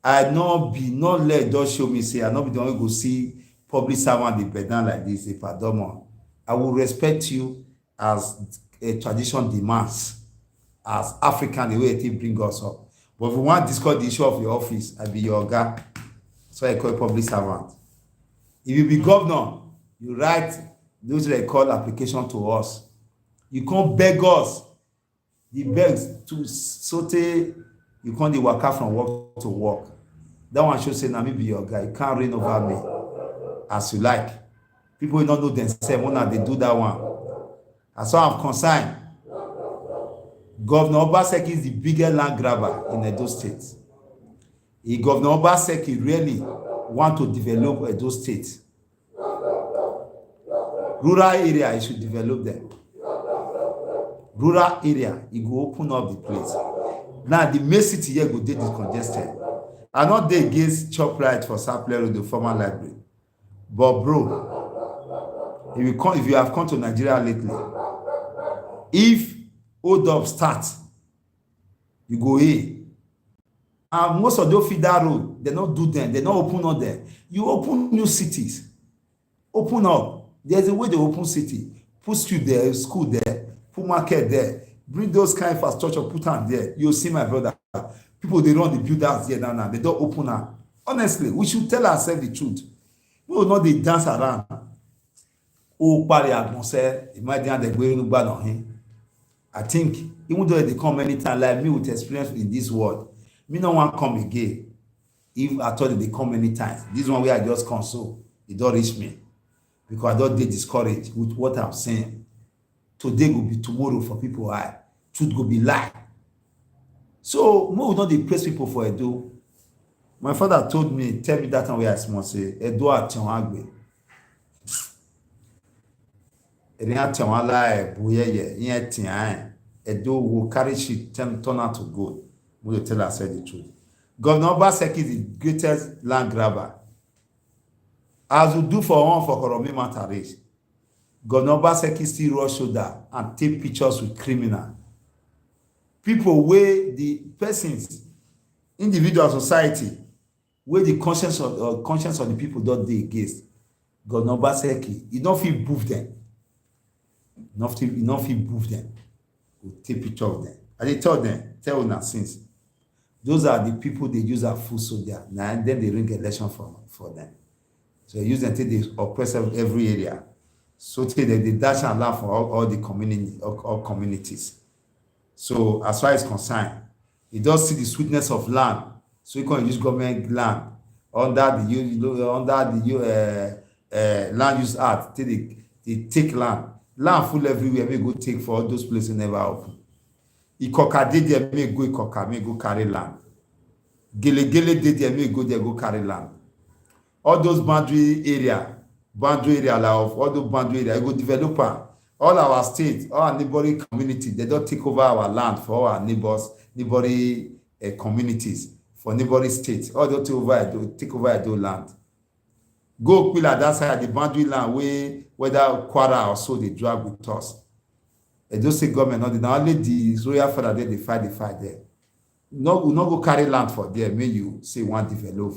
I not let those show me say I not be the one who go see public servant dey bed down like this. If I don't know, I will respect you as a tradition demands, as African, the way it bring us up. But if we want to discuss the issue of your office, I be your guy. So I call public servant. If you be governor, you write those they call application to us. You can't beg us. The begs to sote, you can't waka from work to work. That one should say, "Na me be your guy. You can't reign over me as you like." People will not know themselves when they do that one. As far as I'm concerned, Governor Obaseki is the biggest land grabber in Edo State. If Governor Obaseki really want to develop Edo State, rural area, he should develop them. Rural area, he go open up the place. Now, the main city here go dey congested. I not dey against chop right for Sapler Road, the former library. But bro, if you have come to Nigeria lately, if hold up start, you go here. And most of those feeder road, they not do them, they not open up there. You open new cities. Open up. There's a way they open city. Put street there, school there, put market there. Bring those kind of infrastructure, put them there. You'll see my brother. People, they run the builders there now. They don't open up. Honestly, we should tell ourselves the truth. We will not they dance around. Oh, party atmosphere. Imagine they going bad on him. I think, even though they come many times, like me with experience in this world, me no want come again. If I thought they come many times, this one way I just console, it don't reach me. Because I don't get discouraged with what I'm saying. Today will be tomorrow for people. Truth will be lie. So, we will not praise people for Edo. My father tell me that time where I small say, Edo at Tianwagwe. Edo will carry shit, turn out to gold. We will tell ourselves the truth. Governor Obaseki is the greatest land grabber. As we do for one for Koromi Matters, Governor Obaseki still rush shoulder and take pictures with criminal. People where the persons, individual society, where the conscience of the people don't dey against. Governor Obaseki, he don't feel move them. He don't feel move them. We take picture of them. And they tell them since. Those are the people they use as food soldier. Now and then they ring election for them. So they use them till they oppress every area. So till they dash and laugh for all the community, all communities. So as far as concerned, he does see the sweetness of land. So he can use government land under the land use act till they take land. Land full everywhere, may go take for all those places never open. Ikoka did there, may go Ikoka, may go carry land. Gele did there, may go there, go carry land. All those boundary area like all those boundary area, go developer. All our states, all our neighboring community, they don't take over our land for all our neighboring communities, for neighboring states. All they take over those land. Go Pila that side, the boundary land where whether Kwara or so they drag with us. Edo State government, not only the royal father there, they fight there. No, we not go carry land for there, may you say one develop.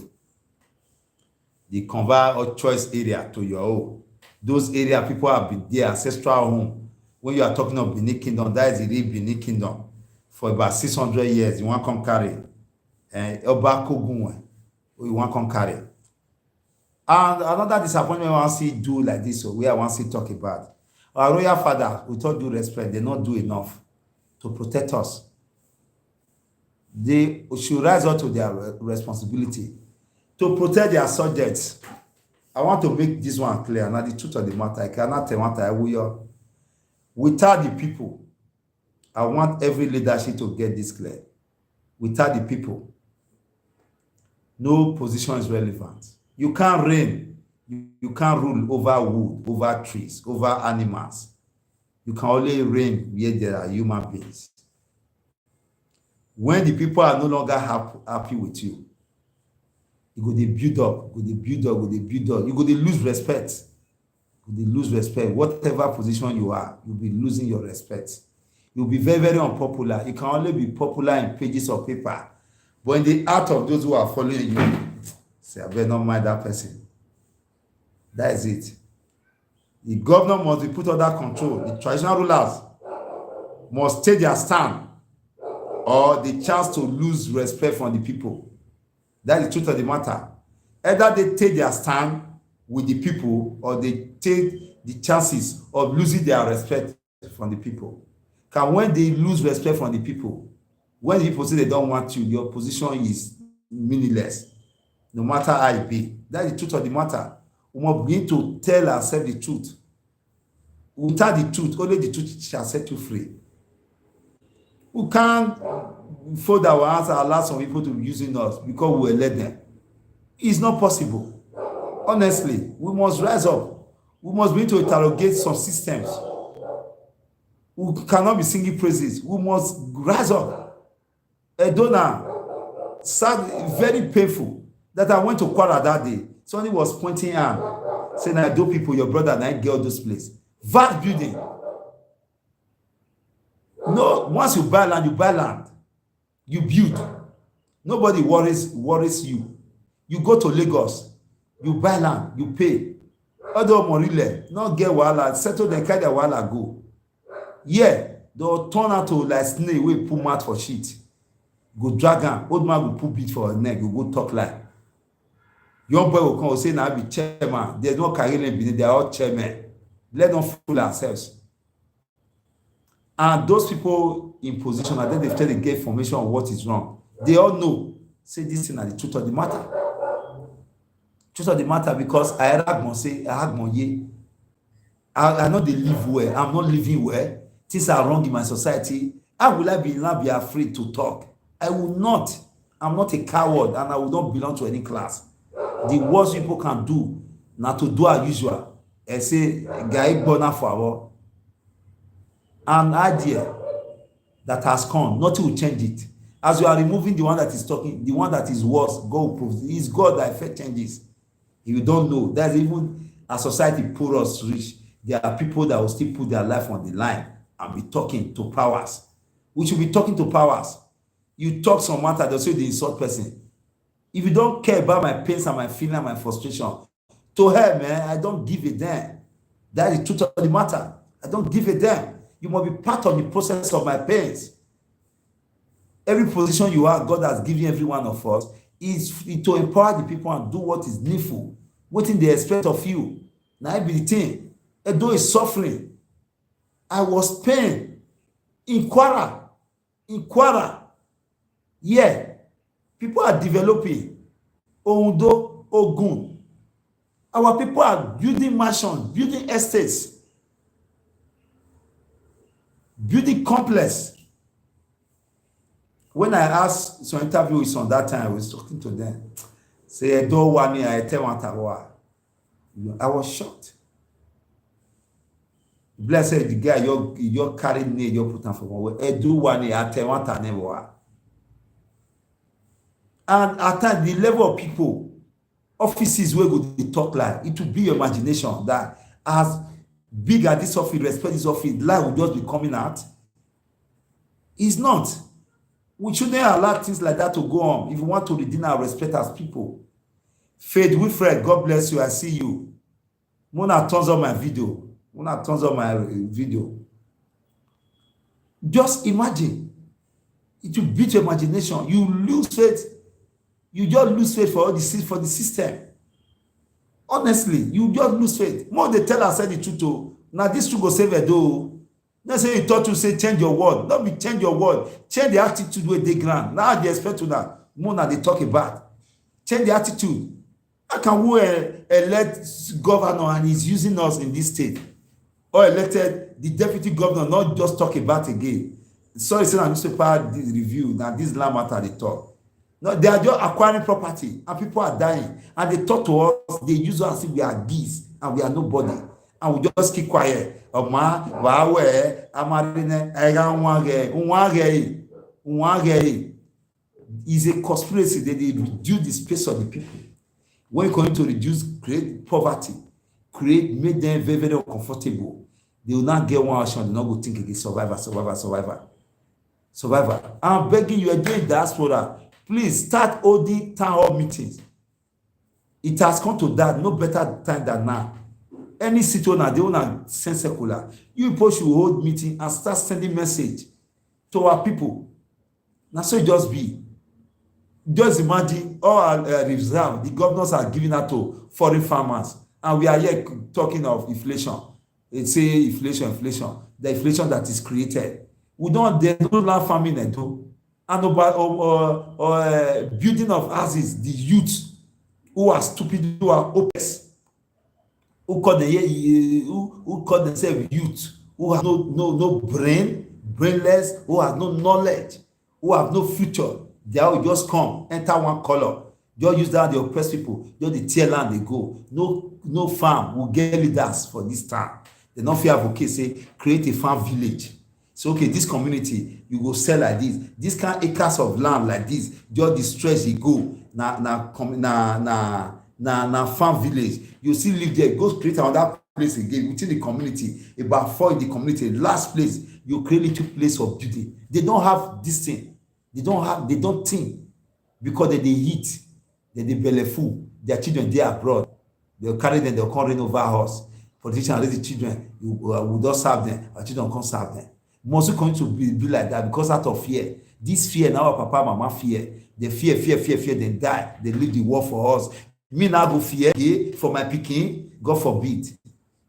They convert or choice area to your own. Those area people have been there, ancestral home. When you are talking of Benin Kingdom, that is the real Benin Kingdom. For about 600 years, you want to come carry. And Oba Kogun, you want to come carry. And another disappointment I want to see do like this, so we I want to see talk about. Our royal father, with all due respect, they not do enough to protect us. They should rise up to their responsibility to protect their subjects. I want to make this one clear. Now, the truth of the matter, I cannot tell what I will. Without the people, I want every leadership to get this clear. Without the people, no position is relevant. You can't reign. You can't rule over wood, over trees, over animals. You can only reign where there are human beings. When the people are no longer happy with you, you go dey build up, you go dey lose respect. You lose respect. Whatever position you are, you'll be losing your respect. You'll be very, very unpopular. You can only be popular in pages of paper. But in the heart of those who are following you, say, I better not mind that person. That is it. The governor must be put under control. The traditional rulers must take their stand, or the chance to lose respect from the people. That's the truth of the matter. Either they take their stand with the people, or they take the chances of losing their respect from the people. Because when they lose respect from the people, when the people say they don't want you, your position is meaningless, no matter how it be. That's the truth of the matter. We must begin to tell ourselves the truth. Without the truth, only the truth shall set you free. We can't fold our hands and allow some people to be using us because we elect them. It's not possible. Honestly, we must rise up. We must begin to interrogate some systems. We cannot be singing praises. We must rise up. Edona, sad, very painful that I went to Kwara that day. Somebody was pointing out, saying, I do people, your brother, and I get all those places. Vast building. No, once you buy land, you build. Nobody worries you. You go to Lagos, you buy land, you pay. Other Morile, not get wahala, settle them, carry their wahala go. Yeah, they'll turn out to like snake, we pull mat for shit. Go drag am, old man will put beat for her neck, you go talk like. Young boy will come and say, now be chairman. There's no Caribbean beneath, they're all chairmen. Let them fool ourselves. And those people in position, and then they try to get information on what is wrong. They all know. Say this thing is the truth of the matter. Truth of the matter, because I know they live well. I'm not living well. Things are wrong in my society. How will I not be afraid to talk? I will not. I'm not a coward, and I will not belong to any class. The worst people can do, not to do as usual, and say, "Guy, born for our." An idea that has come, nothing will change it. As you are removing the one that is talking, the one that is worse, God will prove. It is God that effect changes. If you don't know, there's even a society poor us rich. There are people that will still put their life on the line and be talking to powers. We should be talking to powers. You talk some matter, they'll say the insult person. If you don't care about my pains and my feeling and my frustration, to her, man, I don't give a damn. That is the truth of the matter. I don't give a damn. You must be part of the process of my pains. Every position you are, God has given every one of us, is to empower the people and do what is needful. What they expect of you. Now, I be the thing. Edo is suffering. I was pain. In Kwara. Yeah. People are developing. Oundo, Ogun. Our people are building mansions, building estates, building complex. When I asked some interviewees on that time, I was talking to them. Say, I don't want me, I tell what I was shocked. Blessed the guy, you're carrying me, you're putting for one way. I do want me, I tell what I never. And at times, the level of people, offices where go they talk like, it will be your imagination that as big at this office, respect this office, life will just be coming out. It's not. We shouldn't allow things like that to go on if we want to redeem our respect as people. Faith Wilfred, God bless you. I see you. Mona turns on my video. Just imagine. It will beat your imagination. You lose faith. You just lose faith for the system. Honestly, you just lose faith. More they tell us the truth. Now this truth go save a do. Not say you taught to say change your word. Don't be change your word. Change the attitude where they grant. Now they expect to that. More now they talk about. Change the attitude. How can we elect governor and he's using us in this state? Or elected the deputy governor, not just talk about again. Sorry, say newspaper review. Now this land matter they talk. No, they are just acquiring property and people are dying. And they talk to us, they use us as if we are geese and we are nobody. And we just keep quiet. It's a conspiracy that they reduce the space of the people. When you're going to create poverty, make them very, very uncomfortable, they will not get one action, they will not go think again, survivor. I'm begging you again, diaspora, please start holding town hall meetings. It has come to that, no better time than now. Any city owner, they want to send circular. You people should hold meeting and start sending message to our people. Now, so it just be. Just imagine all our reserve, the governors are giving that to foreign farmers. And we are here talking of inflation. They say inflation, the inflation that is created. There's no land farming and do. And building of houses, the youth who are stupid, who are hopeless, who call themselves youth, who have no brainless, who have no knowledge, who have no future. They will just come, enter one color, just use that, they oppress people, just the tear land they go. No farm will get leaders for this time. They don't fear advocate, say, create a farm village. So, okay, this community, you go sell like this. This kind of acres of land like this, just the stretch you go, na farm village. You still live there, go create another place again within the community, about 4 in the community. Last place, you create a little place of beauty. They don't have this thing. They don't think because they eat, they belly full. Their children they abroad. They'll carry them, they'll come rain over us. Politicians raise the children, we don't serve them, our children can't serve them. Must going to be like that because out of fear. This fear, now our papa, mama fear. They fear, then die. They leave the war for us. Me now go fear for my picking, God forbid.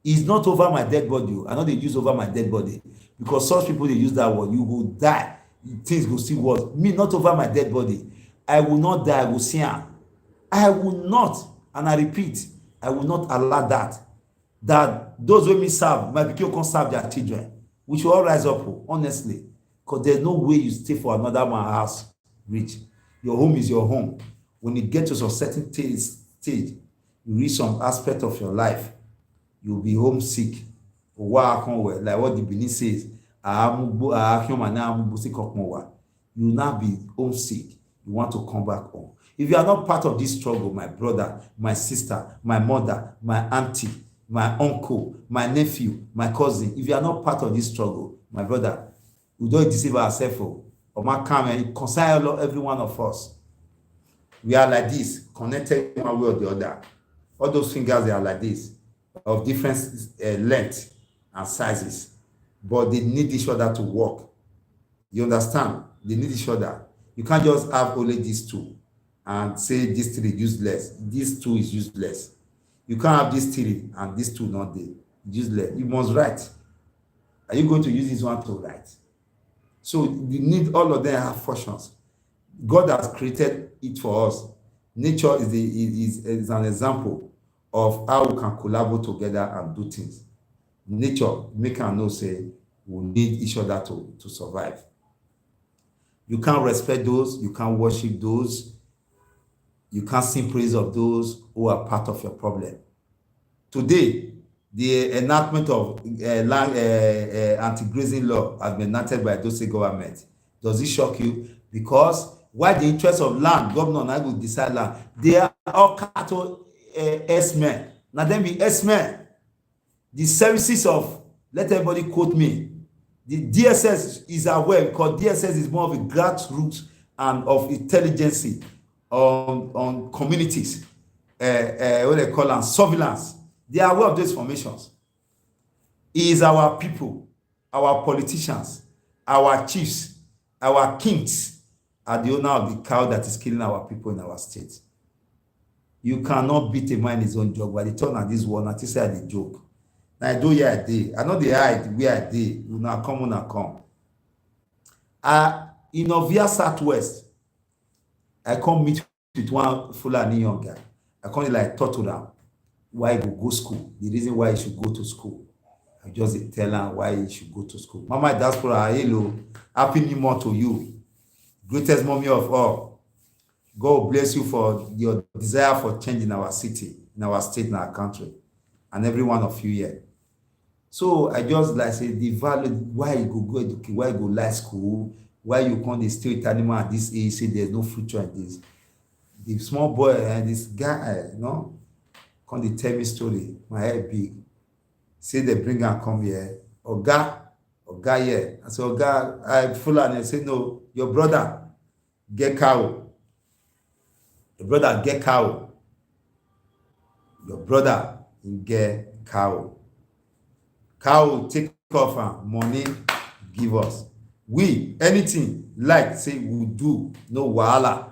It's not over my dead body. I know they use over my dead body. Because such people, they use that word. You will die. Things go still worse. Me not over my dead body. I will not die. I will see her. I will not, and I repeat, I will not allow that those who me serve, my people can serve their children. We should all rise up, honestly, because there's no way you stay for another man's house rich. Your home is your home. When you get to some certain stage, you reach some aspect of your life, you'll be homesick. Like what the Benin says. You will not be homesick. You want to come back home. If you are not part of this struggle, my brother, my sister, my mother, my auntie, my uncle, my nephew, my cousin, if you are not part of this struggle, my brother, we don't deceive ourselves. Or my come and concern every one of us. We are like this, connected one way or the other. All those fingers, they are like this, of different length and sizes. But they need each other to work. You understand? They need each other. You can't just have only these two and say this three is useless. This two is useless. You can't have this three and this two not there. Useless. You must write. Are you going to use this one to write? So you need all of them have functions. God has created it for us. Nature is an example of how we can collaborate together and do things. Nature make and know say we need each other to survive. You can't respect those, you can't worship those, you can't sing praise of those who are part of your problem. Today, the enactment of anti-grazing law has been enacted by those government. Does it shock you? Because why the interest of land, governor now will decide land. They are all cattle S-men. Now them be S-men. The services of, let everybody quote me, the DSS is aware, because DSS is more of a grassroots and of intelligence on communities, what they call them, surveillance. They are aware of those formations. It is our people, our politicians, our chiefs, our kings are the owner of the cow that is killing our people in our state. You cannot beat a man in his own job. By the turn of this one, I say the joke. Now I do here a day. I know the hide where I dey. Una come. In Ovia Southwest, I come meet with one Fulani young guy. I come like talk to them why he go school. The reason why he should go to school. I just tell him why he should go to school. Mama diaspora, hello, happy new month to you. Greatest mommy of all. God bless you for your desire for change in our city, in our state, in our country, and every one of you here. So I just like say the value, why you go educate, why you go like school, why you come dey stay with animal at this age, say there's no future in this. The small boy and this guy, come dey tell me story, my head big. Say they bring am come here. Oga here. I say, Oga, I full and I say, no, your brother get cow. Your brother get cow. Your brother get cow. Cow take off and money give us. We anything like say we do, no wahala.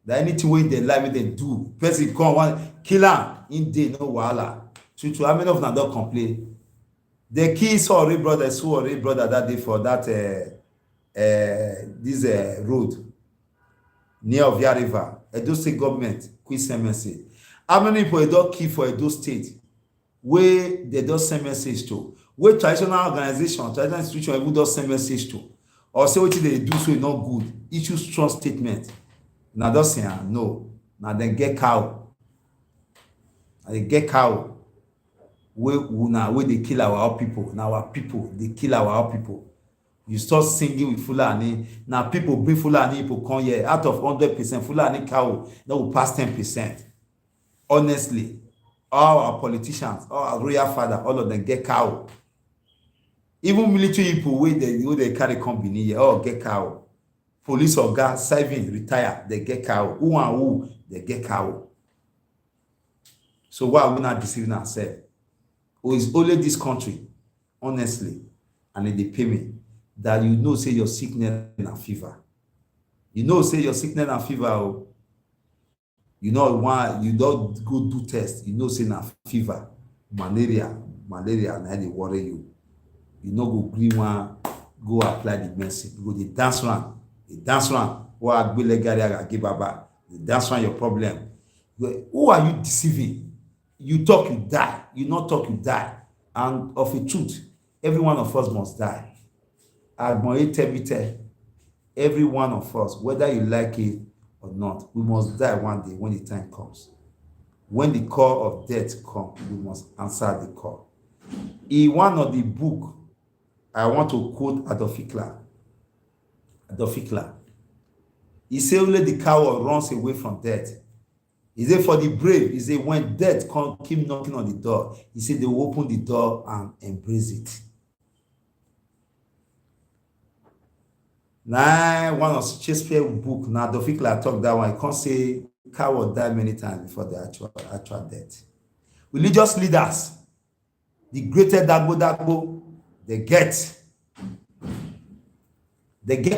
That anything wey they like they do. Person come one kill am in day, no wahala. True, how many of them don't complain? The kill sorry brother that day for that this road near Ovia River. Edo State government quick send message. How many people they don't kill for Edo State where they don't send message to? Where traditional organization, traditional institution even don't send message to? Or say what they do so not good. Issue strong statement. Now don't say no. Now then get cow. Now they get cow. Where they kill our people. Now our people, they kill our people. You start singing with Fulani. Now people bring Fulani people come here. Out of 100%, Fulani cow, that will pass 10%. Honestly, all our politicians, all our royal father, all of them get cow. Even military people, where they carry company here, all get cow. Police or guard, serving, retire, they get cow. Who and who, they get cow. So why are we not deceiving ourselves? Or is only this country, honestly, and they pay me, that you know say your sickness and fever. You know say your sickness and fever, oh. You know why you don't go do test, you know say na fever, malaria, na they worry you. You know go green one, go apply the medicine, you go the dance round, or I give baba, the dance round your problem. Who are you deceiving? You talk, you die. You not talk, you die. And of a truth, every one of us must die. Every one of us, whether you like it or not, we must die one day when the time comes. When the call of death comes, we must answer the call. In one of the book, I want to quote Adolf Hitler. He said only the coward runs away from death. He said for the brave, he said when death keep knocking on the door, he said they will open the door and embrace it. Now, one of Shakespeare's book, now Adolf Hitler talk that one, I can't say coward die many times before the actual death. Religious leaders, the greater Dagbo, they get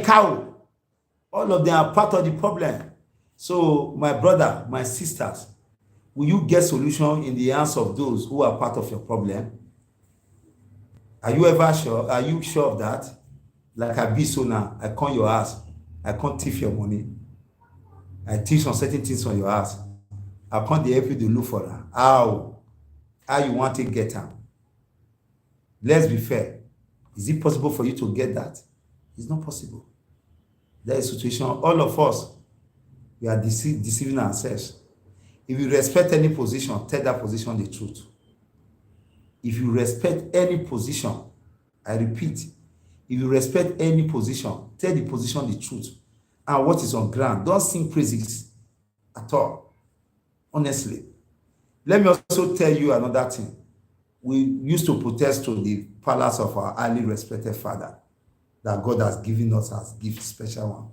cow. All of them are part of the problem. So, my brother, my sisters, will you get solution in the hands of those who are part of your problem? Are you ever sure? Are you sure of that? Like I be so now, I come your house, I can't thief your money. I teach some certain things on your house. I can't help you to look for her. How you want to get her? Let's be fair. Is it possible for you to get that? It's not possible. That is a situation. All of us, we are deceiving ourselves. If you respect any position, tell that position the truth. If you respect any position, I repeat, if you respect any position, tell the position the truth. And what is on ground, don't sing praises at all. Honestly. Let me also tell you another thing. we used to protest to the palace of our highly respected father that God has given us as gift, special one.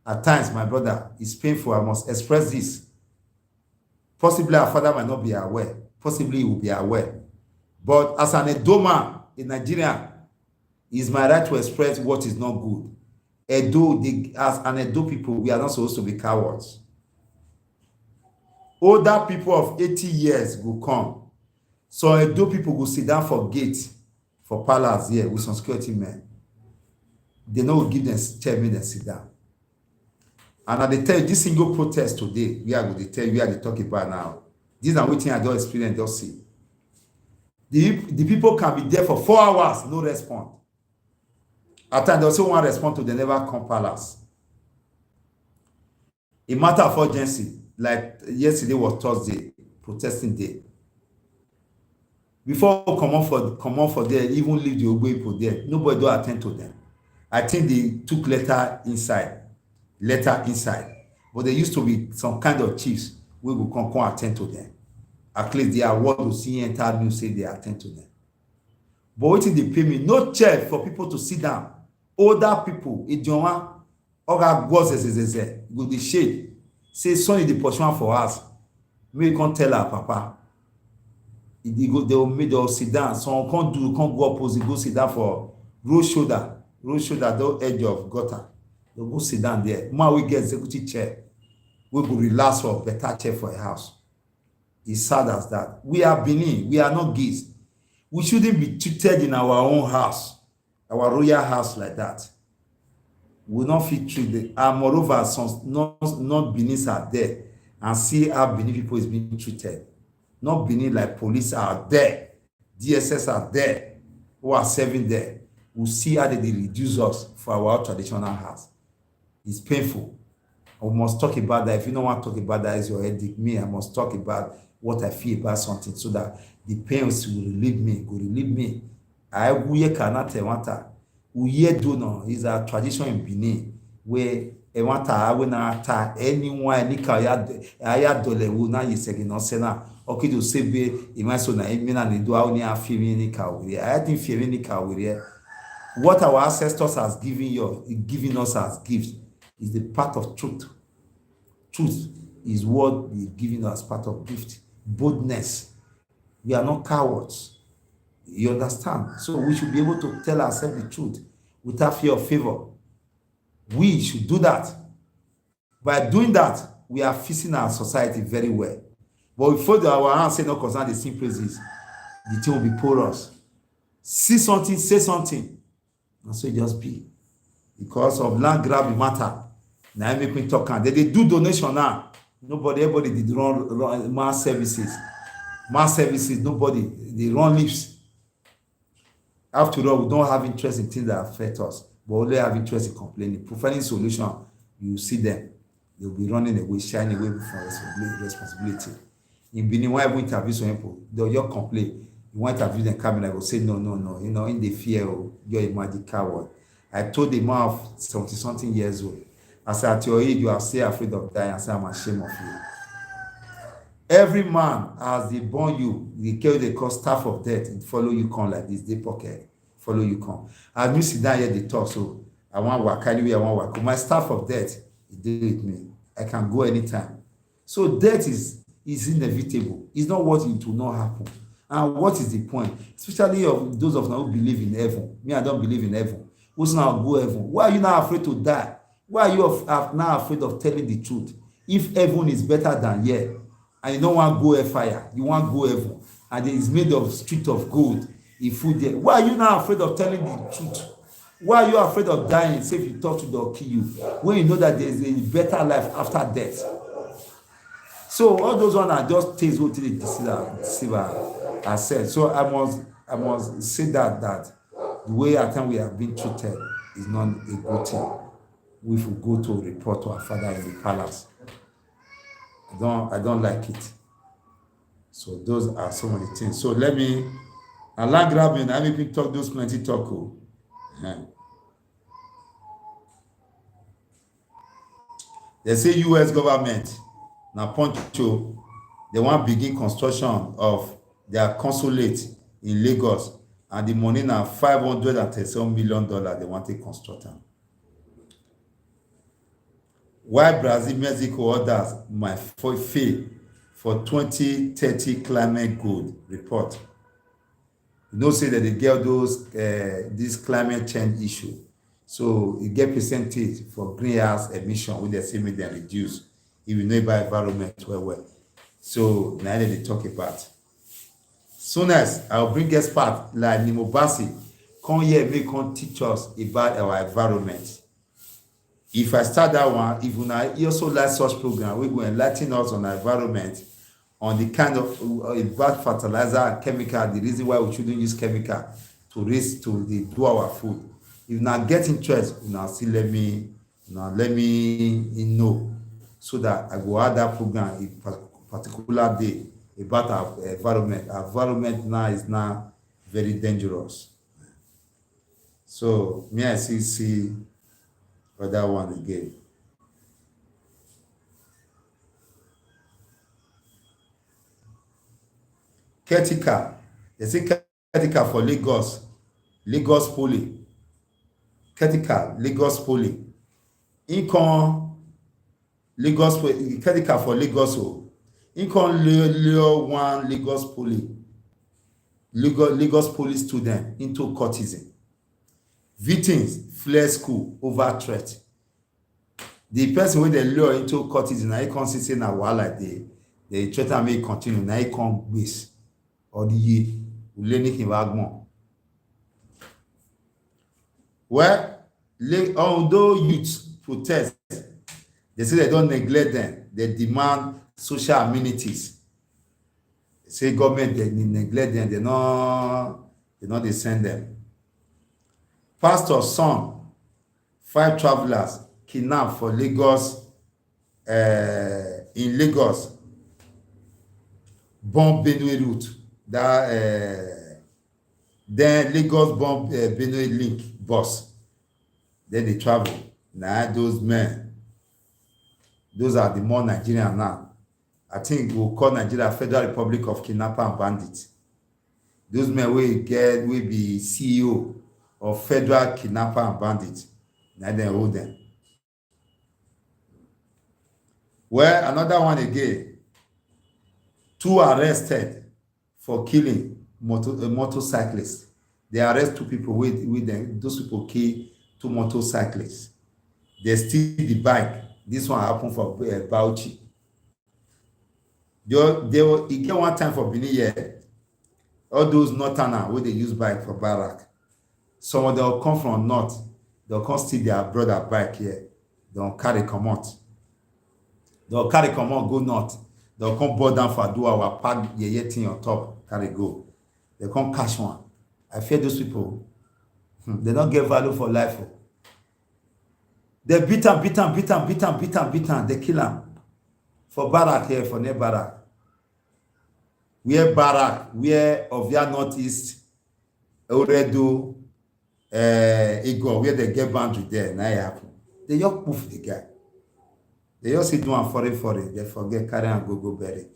At times, my brother, it's painful. I must express this. Possibly our father might not be aware. Possibly he will be aware. But as an Edo man, a Nigerian, it's my right to express what is not good. As an Edo people, we are not supposed to be cowards. Older people of 80 years will come. So Edo people will sit down for gate for palace here with some security men. They know give them chair, make them sit down. And I tell you, this single protest today, we are going to tell you where they talk about now. These are what I just experience, just see. The people can be there for 4 hours, no response. At times, they also want to respond to, they never come palace. A matter of urgency, like yesterday was Thursday, protesting day. Before come on for there, even leave the Ogbe people there, nobody do attend to them. I think they took letter inside, but there used to be some kind of chiefs we will come attend to them. At least they are what to see entire news say they attend to them. But waiting they pay me no chair for people to sit down. Older people, Ijonwa, Oga Gwozezezeze, go the shade, say son is the portion for us. May can't tell her papa. They'll sit down. Some can't go opposite, go sit down for road shoulder, the edge of gutter. They'll go sit down there. Man, we get executive chair. We will relax for better chair for a house. It's sad as that. We are Benin. We are not geese. We shouldn't be treated in our own house, our royal house like that. We will not feel treated. And moreover, some not Benin are there and see how Benin people is being treated. Not Benin like police are there, DSS are there, who are serving there. We see how they reduce us for our traditional house. It's painful. We must talk about that. If you don't want to talk about that, it's your headache. Me, I must talk about what I feel about something so that the pains will relieve me. I will cannot wanta. Uye dono is a tradition in Benin where wanta when anyone any kaya dole will not use again no sena. Okay, to say be imagine na emi na do only afiri ni kawiri. I think firi ni kawiri. What our ancestors has given us as gifts is the part of truth. Truth is what is given us as part of gift. Boldness. We are not cowards. You understand? So we should be able to tell ourselves the truth without fear of favor. We should do that. By doing that, we are fixing our society very well. But before our hands say no concern the same praises, the thing will be porous. See something, say something. And so it just be. Because of land grab matter. Now I make me talk. They do donation now. Everybody did run mass services. Nobody. They run lips. After all, we don't have interest in things that affect us, but only have interest in complaining. Providing solution, you see them. They'll be running away, shying away from responsibility. In Benin, when I interview some people, they'll just complain. You want to interview them, cabinet, I will say, no. You know, in the fear, you're a magic coward. I told the man of 70-something years old, I said, at your age, you are still afraid of dying. I said, I'm ashamed of you. Every man, as they born you, they call staff of death, and follow you come like this, they pocket, follow you come. As me sit down here, they talk, so I want work, anyway, I want work. My staff of death, he did with me. I can go anytime. So death is inevitable. It's not what it will not happen. And what is the point? Especially of those of us who believe in heaven. Me, I don't believe in heaven. Who's now go heaven? Why are you now afraid to die? Why are you now afraid of telling the truth? If heaven is better than here, and you don't want to go hellfire, you want to go heaven, and it is made of street of gold, if food there. Why are you now afraid of telling the truth? Why are you afraid of dying? Say if you talk to they'll kill you, when you know that there is a better life after death. So all those ones are just things what they deceive ourselves. So I must say that the way at time we have been treated is not a good thing. We should go to report to our father in the palace. I don't like it. So those are some of the things. So let me land grab me and let me talk those plenty talk. Yeah. They say US government now Poncho, they want begin construction of their consulate in Lagos, and the money now $537 million they want to construct them. Why Brazil, Mexico, others might fail for 2030 climate goal report. You know, say that they get those this climate change issue. So you get percentage for greenhouse emission with the same they reduce if you know about environment well. So now they talk about. Soon as I'll bring expert like Nimobasi, come here, make come teach us about our environment. If I start that one, if you also like such program, we will enlighten us on our environment, on the kind of bad fertilizer and chemical, the reason why we shouldn't use chemical to do our food. If now get interest, now still let me know, so that I go add that program in particular day about our environment. Our environment now is now very dangerous. So me I see other one again. Caretaker. They say caretaker for Lagos Poly. Caretaker, Lagos Poly. Income Lagos caretaker for Lagos. Income Leo one Lagos Poly. Lagos Poly student into courtesan. Victims fled school over threat. The person wey dey lure into courtesan na he come see say na wahala dey threaten make e continue, na he come gbese odiye ulenikin wagbon. Well, although youth protest, they say they don't neglect them. They demand social amenities. They say government they neglect them. They not they send them. Pastor's son, 5 travelers kidnapped for Lagos, in Lagos, bomb Benue route. Then Lagos bomb Benue link bus. Then they travel. Now those men, those are the more Nigerian now. I think we'll call Nigeria Federal Republic of Kidnapper and Bandits. Those men will be CEO of Federal Kidnapper and Bandits. Now they hold them. Well, another one again. 2 arrested for killing motorcyclists. They arrest 2 people with them. Those people kill 2 motorcyclists. They steal the bike. This one happened for Bauchi. It get one time for Benin here. All those northerners where they use bike for barrack. Some of them will come from north. They'll come steal their brother bike here. They'll carry come out. They'll carry come out, go north. They'll come board down for do our pack the thing on top, carry go. They come cash one. I fear those people. They don't get value for life. They beat him. They kill him. For barrack here, for near barrack. Where barrack, where Ovia Northeast, Oredo, Igor, where they get boundary there, now it happen. They just poof the guy. They just sit down for it. They forget carry and go bury.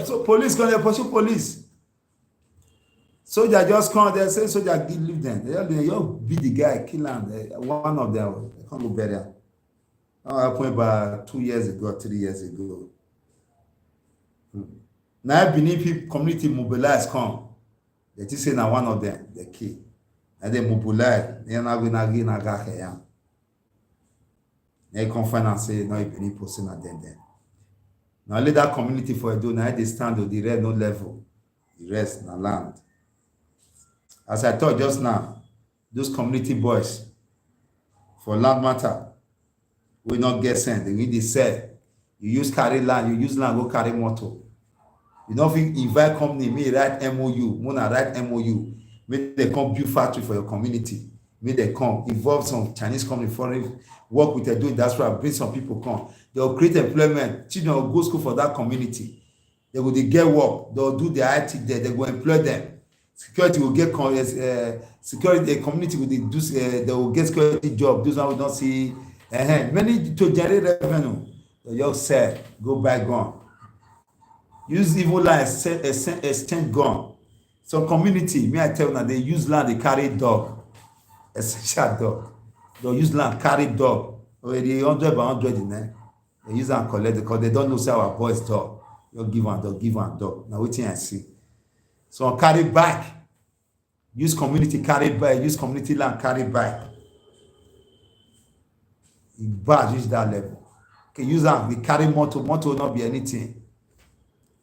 So police gonna pursue police. Soldier just come there, say soldier leave them. They just beat the guy, kill him. One of them, they can't go bury him. That happened about 2 years ago, 3 years ago. Now Benin people community mobilize come. They just say now one of them, they kill. And they mobilize. They not going to go. They come find and say no, Benin person na them. Now let that community for Edo, now they stand on the red no level. The rest na land. As I thought just now, those community boys for land matter will not get sent. They need to sell. You use carry land, you use land, go carry motor. You know, if you invite company, me write MOU, Mona write MOU, make they come build factory for your community. Make they come, involve some Chinese company, foreign, work with their doing industrial, bring some people come. They'll create employment. Children will go school for that community. They will get work. They'll do their IT there. They will employ them. Security will get security. The community will do. They will get security job. Those one we don't see. Many to generate revenue. They just sell, go buy gun. Use even like extend gun. Some community, me I tell you, they use land, they carry dog, essential dog. They use land, carry dog. Already 100 by 100 in there. They use and collect because they don't know say our boys dog. You give one dog, give one dog. Now wetin I see. So carry bike. Use community carry bike. Use community land carry bike. It bad reach that level. Okay, use am. They carry motor. Motor will not be anything.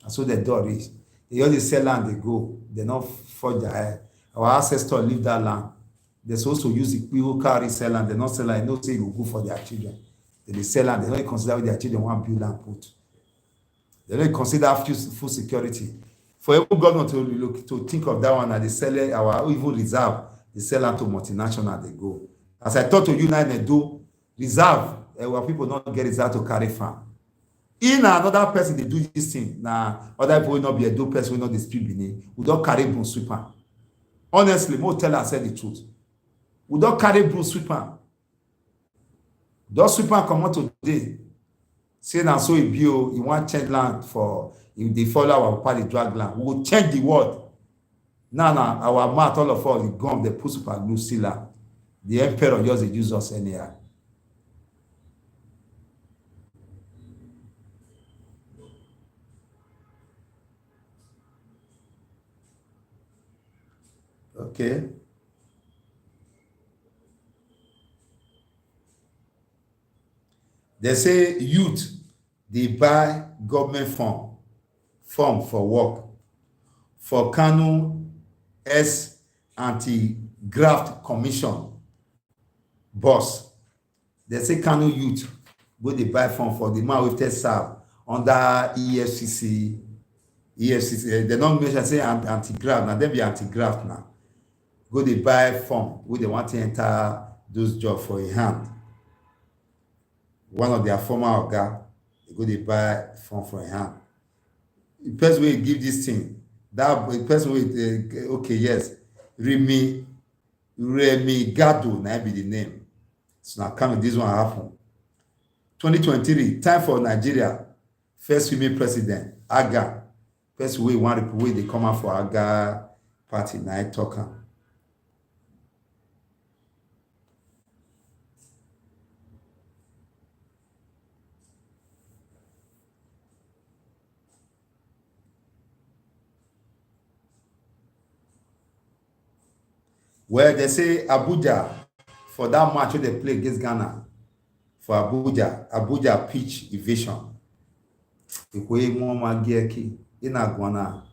And so the door reach. They only sell land. They go. They not forge their head. Our ancestors leave that land. They supposed to use it. People carry sell land. They not sell land. They no say it will go for their children. They sell land. They don't consider their children want build and put. They don't consider food security. For every government to think of that one, and they sell it, our even reserve, they sell land to multinational, they go. As I talk to you now, they do reserve, where people don't get reserve to carry farm. In another person, they do this thing. Now, other people will not be a do person, will not dispute beneath. We don't carry broom sweeper. Honestly, more tell us the truth. We don't carry broom sweeper. Those sweeper come out today. Say now so it be you want change land for if they follow our party drag land. We will change the word. Now our mouth all of us the gum they put super glue sealer. The emperor just use us anyhow. Okay. They say youth they buy government form for work for Kanu S anti-graft commission boss. They say Kanu youth go they buy form for the man with test serve under EFCC. They don't mention say anti-graft. Now they be anti-graft now. Go they buy form where they want to enter those jobs for a hand. One of their former oga, they go they buy form for a hand. The person will give this thing. That the person will okay, yes. Remy Gado, now be the name. So now coming this one happen. 2023, time for Nigeria. First women president, Aga. First way one way they come out for Aga party, now I talk. Well, they say Abuja for that match wey they play against Ghana for Abuja pitch evasion. Ikoyi Moma Gieki in Agwana,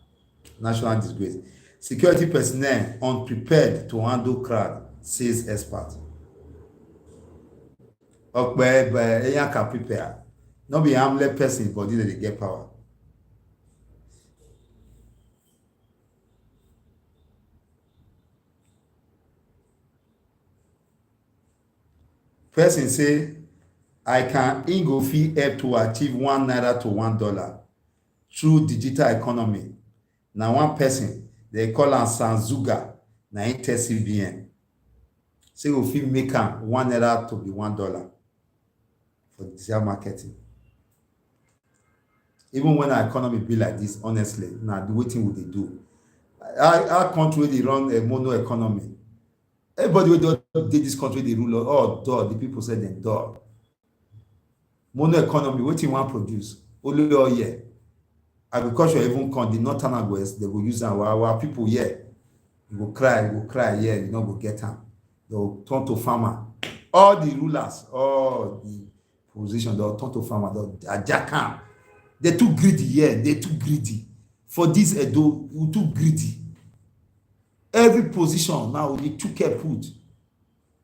national disgrace. Security personnel unprepared to handle crowd, says expert. Okay, but anyone can prepare. Not be harmless person, but they get power. Person say, I can go fee help to achieve ₦1 to $1 through digital economy. Now one person, they call am Sanzuga, na him tell CBN. Say go fit make am ₦1 to be $1 for digital marketing. Even when our economy be like this, honestly, now the waiting would they do. Our country they run a mono economy. Everybody wey dey this country dey rule all door. The people say dem door. Mono economy, wetin wan produce? Only oil. Agriculture even come, the northern and west, they go use am. Our people here, you go cry here, you no go get am. They go turn to farmer. All the rulers, all the position, they go turn to farmer. They hijack am. They too greedy here. They too greedy. For this Edo, you too greedy. Every position now they took care put.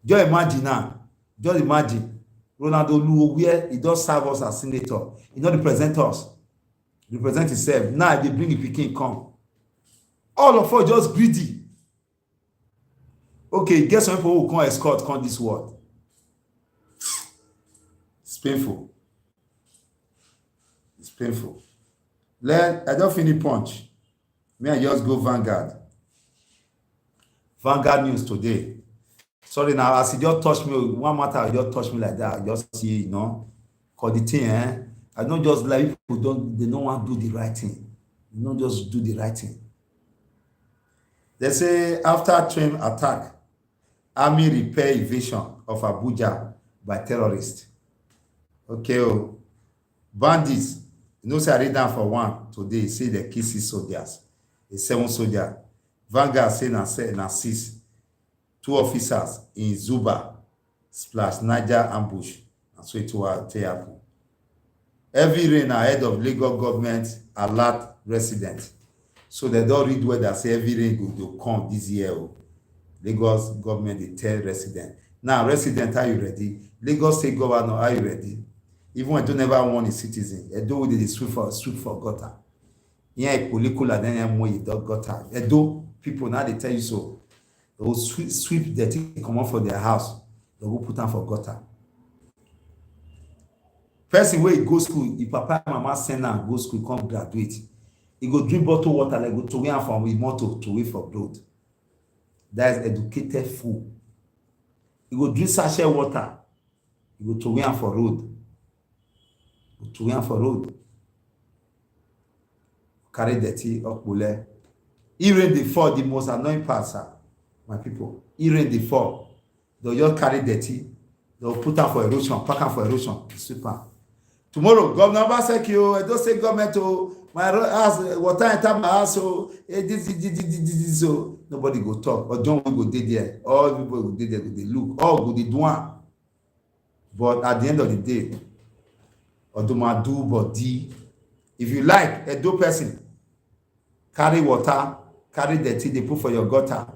Just imagine now. Just imagine. Ronaldo Luo where he does serve us as senator. He don't represent us. Represent himself. Now they bring the Peking come. All of us just greedy. Okay, get some people who come escort come this word. It's painful. It's painful. I don't finish punch. May I just go Vanguard. Vanguard news today. Sorry now, as it just touch me, one matter just touch me like that. I just see, call the thing, I don't just like people they don't want to do the right thing. You not just do the right thing. They say after train attack, army repair evasion of Abuja by terrorists. Okay, oh, bandits. You know, say I read down for one today. Say they kill 6 soldiers, a 7 soldier. Vanguard say na 6. 2 officers in Zuba splash NIGERIAN ambush. And so it will happen. Heavy rain ahead of Lagos government alert residents. So they don't read where they say heavy rain go come this year. Lagos government dey tell residents. Now, residents, are you ready? Lagos state governor, are you ready? Even when don't never warn a citizen, Edo dey sweep for gutter. Here, Ipolikula then more gutter. Edo people now they tell you so. They will sweep the thing come out for their house. They will put them for gutter. Person wey go school, if papa and mama send am go school, come graduate, he go drink bottle water like go to am from his motor to wait for road. That is educated fool. He go drink sachet water, he go to am for road. Go to am for road. Carry dirty up bole. Rain dey fall, the most annoying part, sir, my people. Rain dey fall, they'll just carry dirty, they'll put am for erosion, pack am for erosion, sweep am. Tomorrow, Governor Obaseki, I don't say government, my house, water enter my house, this, so nobody go talk. Or John will go there. All people go there, they look. All go dey do one. But at the end of the day, Oduma do body. If you like a do person, carry water, carry dirty, they put for your gutter.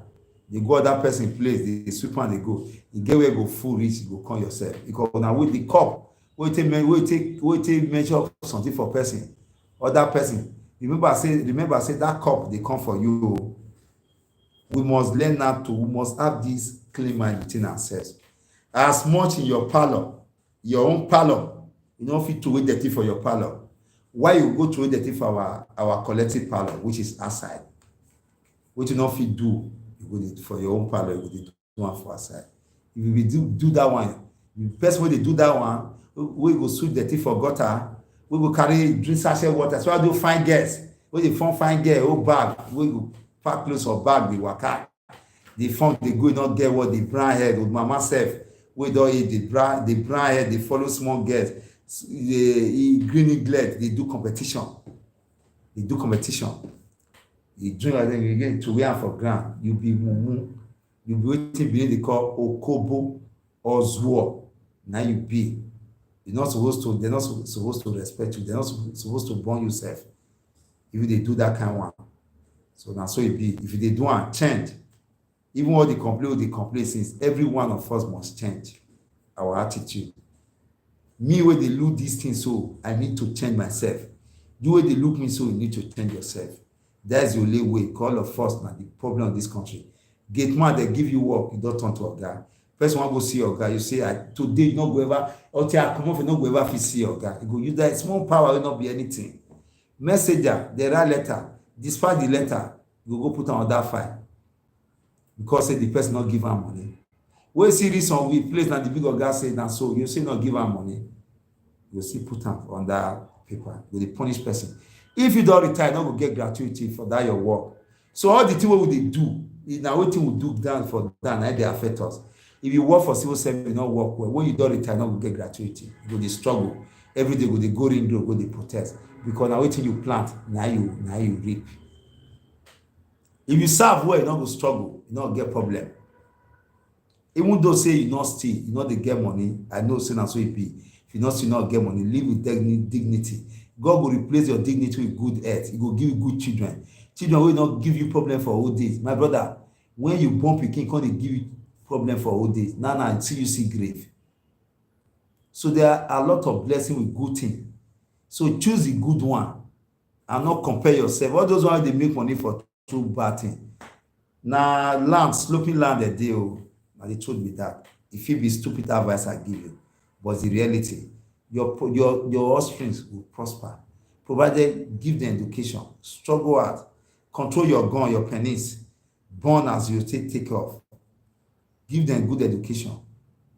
You go other person place, they sweep and they go. You get where you go full reach, you go come yourself. Because now with the cup, we take measure something for person. Other person. Remember say that cup they come for you. We must learn that to. We must have this clean mind within ourselves. As much in your parlor, your own parlor, you don't fit to wait dirty for your parlor. Why you go to wait dirty for our collective parlor, which is outside? What you not fit do, you go for your own parlor, you go do one for outside. If you do that one, the best way they do that one, we go sweep dirty for gutter, we go carry drink sachet water. So I do find girls. We dey form fine girl, old bag, we go pack clothes or bag, they waka. They form, they go not get what the brown head with mama self. We don't eat the brown head, they follow small girls. The green neglect, they do competition. You drink like them, you get to wear for ground. You be mumu. You be waiting being they call Okobo or Zuo. Now you be. They're not supposed to respect you. They're not supposed to burn yourself. If they do that kind of one. So now so it be. If they do one, change. Even what they complain since every one of us must change our attitude. Me where they look these things, so I need to change myself. You where they look me, so you need to change yourself. That's your only way. Call of first now the problem of this country. Gate man, they give you work, you don't turn to a guy. First one go see your guy, you say, today you not go ever, until I come off, you not go ever see your guy. You go use that small power, will not be anything. Messenger, they write letter, despite the letter, you go put on that file. Because say the person not give her money. When you see this on we place now the big guy say that, so you say not give her money, you see put am on that paper. You dey punish person. If you don't retire, not go get gratuity for that your work. So all the thing what they do, now what thing we do down for that, now they affect us. If you work for civil service, you not work well. When you don't retire, not go get gratuity. You go dey struggle. Every day they go in, go they protest. Because now what you plant, now you reap. If you serve well, you not go struggle, you not get problem. Even though say you not steal, you not they get money. I know say na so it be. If you not steal, not get money, live with dignity. God will replace your dignity with good health. He will give you good children. Children will not give you problem for old days. My brother, when you born pikin, can't they give you problem for old days? Now, until you see grave. So there are a lot of blessings with good things. So choose the good one and not compare yourself. All those ones they make money for true bad thing. Now land, sloping land a deal. Now they told me that. If it be stupid advice I give you, but the reality, your offspring will prosper, provided give them education, struggle hard, control your gun, your pennies, born as you take off, give them good education.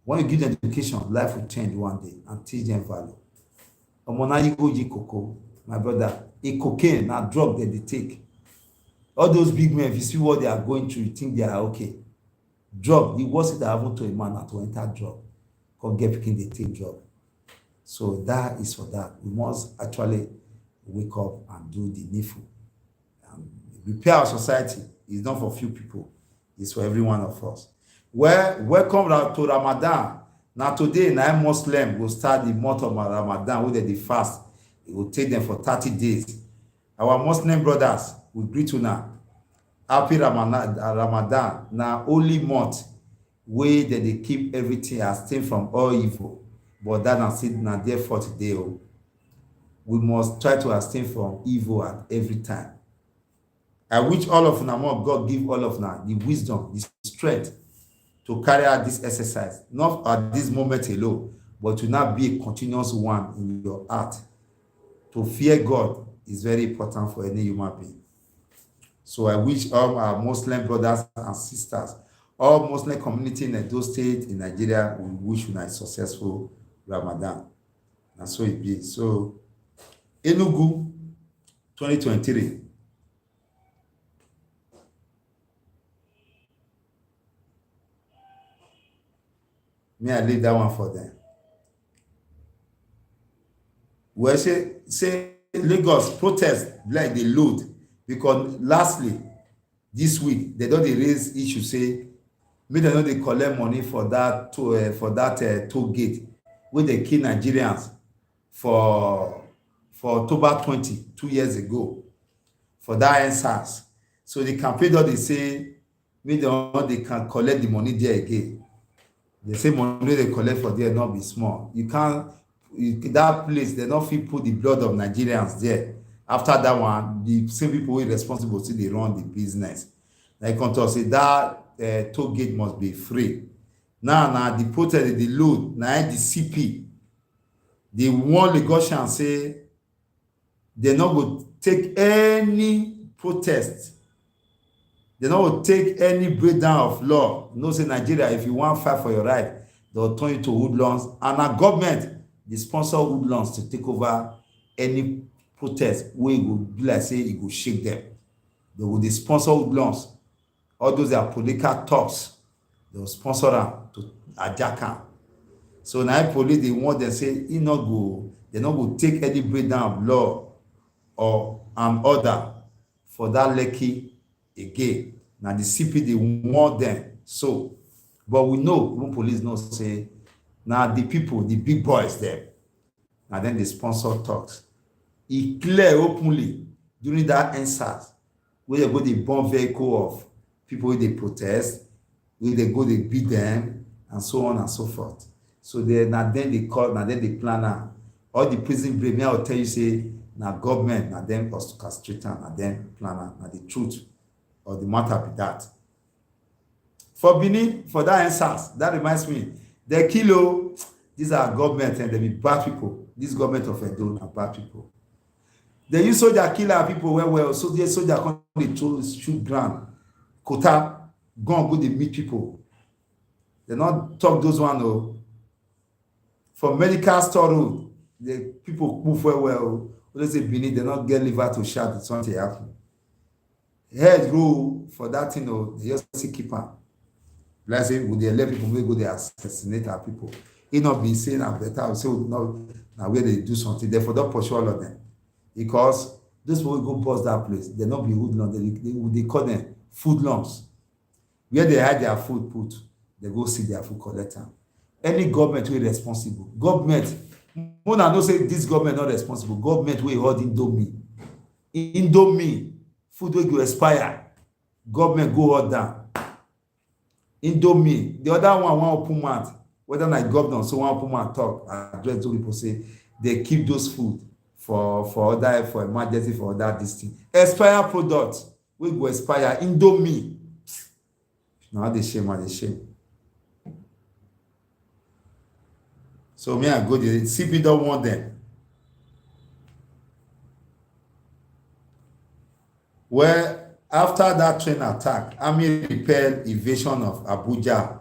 When you give them education, life will change one day and teach them value. Omonayi Oji Koko, my brother, a cocaine, a drug that they take. All those big men, if you see what they are going through, you think they are okay. Drug, the worst thing that happened to a man na to enter drug. Come get pikin dey take drug. So that is for that. We must actually wake up and do the needful. Repair our society is not for few people, it's for every one of us. Well, welcome to Ramadan. Now today, na Muslim will start the month of Ramadan, wey dem dey fast. It will take them for 30 days. Our Muslim brothers, we greet you now. Happy Ramadan. Now only month wey dem dey keep everything abstain from all evil. But that na their 40 day. We must try to abstain from evil at every time. I wish all of una, more God give all of una the wisdom, the strength to carry out this exercise, not at this moment alone, but to not be a continuous one in your heart. To fear God is very important for any human being. So I wish all our Muslim brothers and sisters, all Muslim community in Edo State, in Nigeria, we wish you a successful Ramadan. And so it be. So, Enugu 2023. Me, I leave that one for them. Well, say Lagos protest like they load because lastly, this week, they don't raise issue, say, me they know they collect money for that toll gate where they kill Nigerians for October 20, 2 years ago, for that NSAS. So the campaign that they say, me they can collect the money there again. They say money they collect for there not be small. You can't, that place, they don't fit put the blood of Nigerians there. After that one, the same people who are responsible see they run the business. Like control say that toll gate must be free. Now the protest, the load, now the CP, they want Lagosians say they not go take any protest. They not go take any breakdown of law. No say Nigeria, if you want fight for your right, they'll turn you to hoodlums. And our government, they sponsor hoodlums to take over any protest where it go be like say it go shake them. They will sponsor hoodlums. All those are political talks. They will sponsor them to attack them. So now police they want them say they not go take any breakdown of law or an order for that Lekki again. Now the CP they want them so, but we know even police know say now the people, the big boys there, and then they sponsor talks. It clear openly during that NSAS where they go the bomb vehicle of people where they protest, where they go they beat them and so on and so forth. So then they call, then they plan now. All the prison break, me I will tell you say now government, now them castrate and then plan now the truth or the matter be that. For Benin, for that NSAS, that reminds me, the kilo, these are government and they be bad people. This government of Edo are bad people. They use soldier killer people well, so the soldier come they shoot ground, quota, go they meet people. They not talk those one though. For medical store road, the people move well. Let's say Benin, they not get liver to shout if something happen. Head rule for that thing, they just see keep on. Let's say would they let people may go they assassinate our people. It not be saying I'm better, say no now where they do something, they for don't pursue all of them. Because those people go bust that place, they not be hoodlums, they call them food lumps. Where they hide their food put, they go see their food collector. Any government will responsible. Government, more than no say this government not responsible. Government will hold Indomie, food will go expire. Government go hold down. Indomie, the other one open mouth. Whether like governor, so one open mouth talk, address those people say they keep those food for other for emergency for other this thing. Expire products will go expire. Indomie. Now they shame. So me I go the CP don't want them. Well, after that train attack, army repelled invasion of Abuja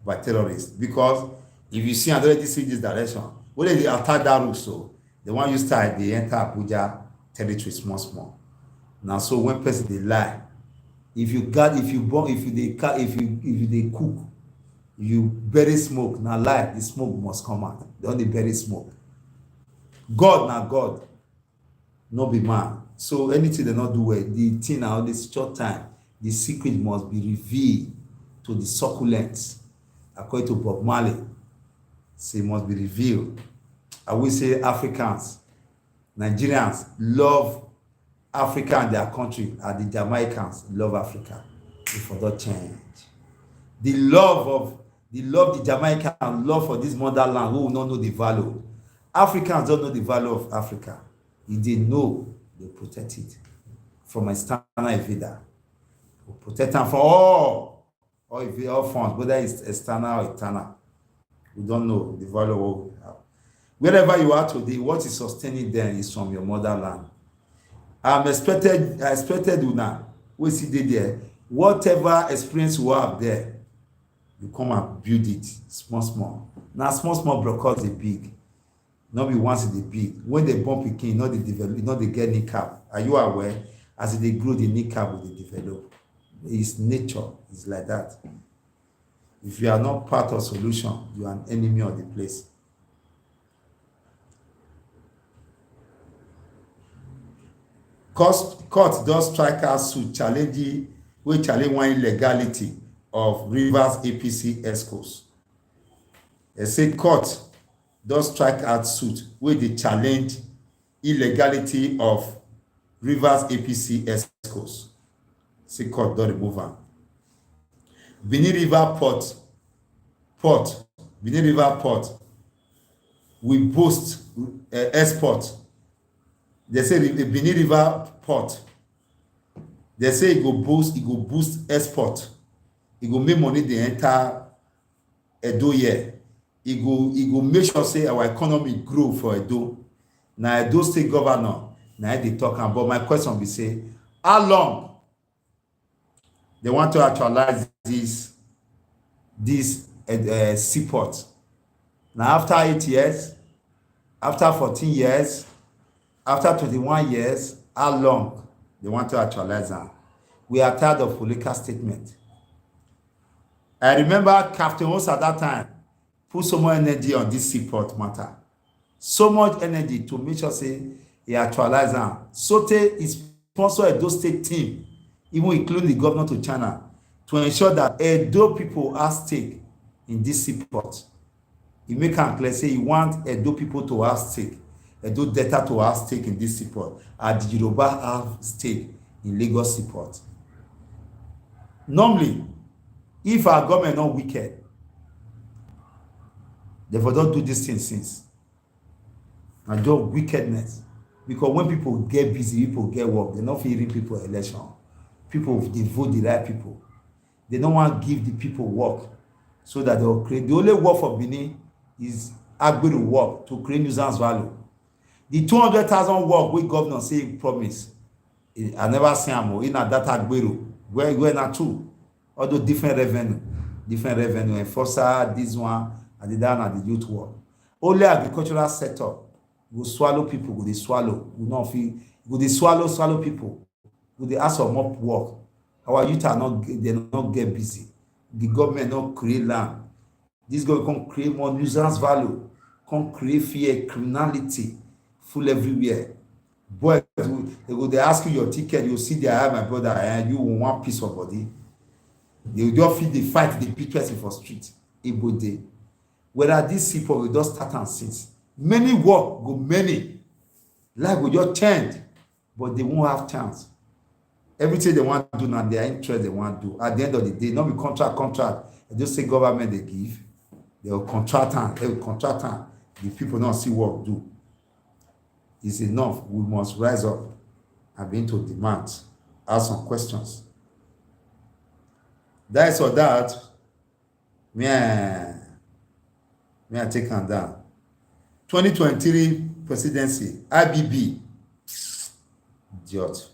by terrorists. Because if you see, I already see this direction, when they attack that route, so the one you start, they enter Abuja territory small. Now, so when person they lie, if you burn, if they cook, you bury smoke. Now lie, the smoke must come out. They only bury smoke. God now God, no be man. So anything they not do well, the thing now this short time, the secret must be revealed to the succulents. According to Bob Marley, say must be revealed. I will say Africans, Nigerians love Africa and their country, and the Jamaicans love Africa. It for that change. The love the Jamaican love for this motherland who will not know the value. Africans don't know the value of Africa. If they know, they protect it from external invader. We protect them from all funds, whether it's external or internal. We don't know the value of what we have. Wherever you are today, what is sustaining them is from your motherland. I expected you now. We see there. Whatever experience you have there, you come and build it small. Now small because they big. Not be once they big. When they bump pikin, not they develop, not they get kneecap. Are you aware? As they grow, the kneecap will they develop. It's nature. It's like that. If you are not part of solution, you are an enemy of the place. Court does strike out suit challenge one illegality of Rivers APC ESCOs. They say court does strike out suit where they challenge illegality of Rivers APC ESCOs. Say court don't remove am. Benin River Port will boost export. They say the Benin River Port. They say it go boost export. It go make money they enter Edo here. It go make sure say our economy grow for Edo. Now Edo state governor, now they talk about. My question be say, how long they want to actualize this seaport? Now after 8 years, after 14 years, after 21 years, how long they want to actualize them? We are tired of political statement. I remember Captain Host at that time put so much energy on this seaport matter. So much energy to make sure say he actualize them. Sote is sponsor a Edo state team, even including the governor to China, to ensure that Edo people have stake in this seaport. He make am clear say he want Edo people to have stake. Edo Delta to have stake in this seaport, and the Yoruba have stake in Lagos seaport. Normally, if our government not wicked, they for don't do this thing since. And just wickedness. Because when people get busy, people get work, they not fearing people election. People they vote the right people. They don't want to give the people work so that they'll create. The only work for Benin is Agbero work to create nuisance value. The 200,000 work we governor say he promise, I never see am in that Agbero. Where not true. Although different revenue, enforcer, this one, and the down and the youth work. Only agricultural sector will swallow people, will they swallow, will not feel, will they swallow people, will they ask for more work. Our youth are not, they not get busy. The government not create land. This government can create more nuisance value, can create fear, criminality, full everywhere. Boy, they ask you your ticket, you see they have my brother, and you want one piece of body. They just feel they fight the big person for street. Igbo day. Whether these people will just start and since. Many work go many. Life will just change, but they won't have chance. Everything they want to do now, their interest they want to do. At the end of the day, not be contract. They just say government they give. They will contract and the people not see what do. It's enough. We must rise up and begin to demand, ask some questions. That's or that. Me I take them down. 2023 presidency, IBB, idiot.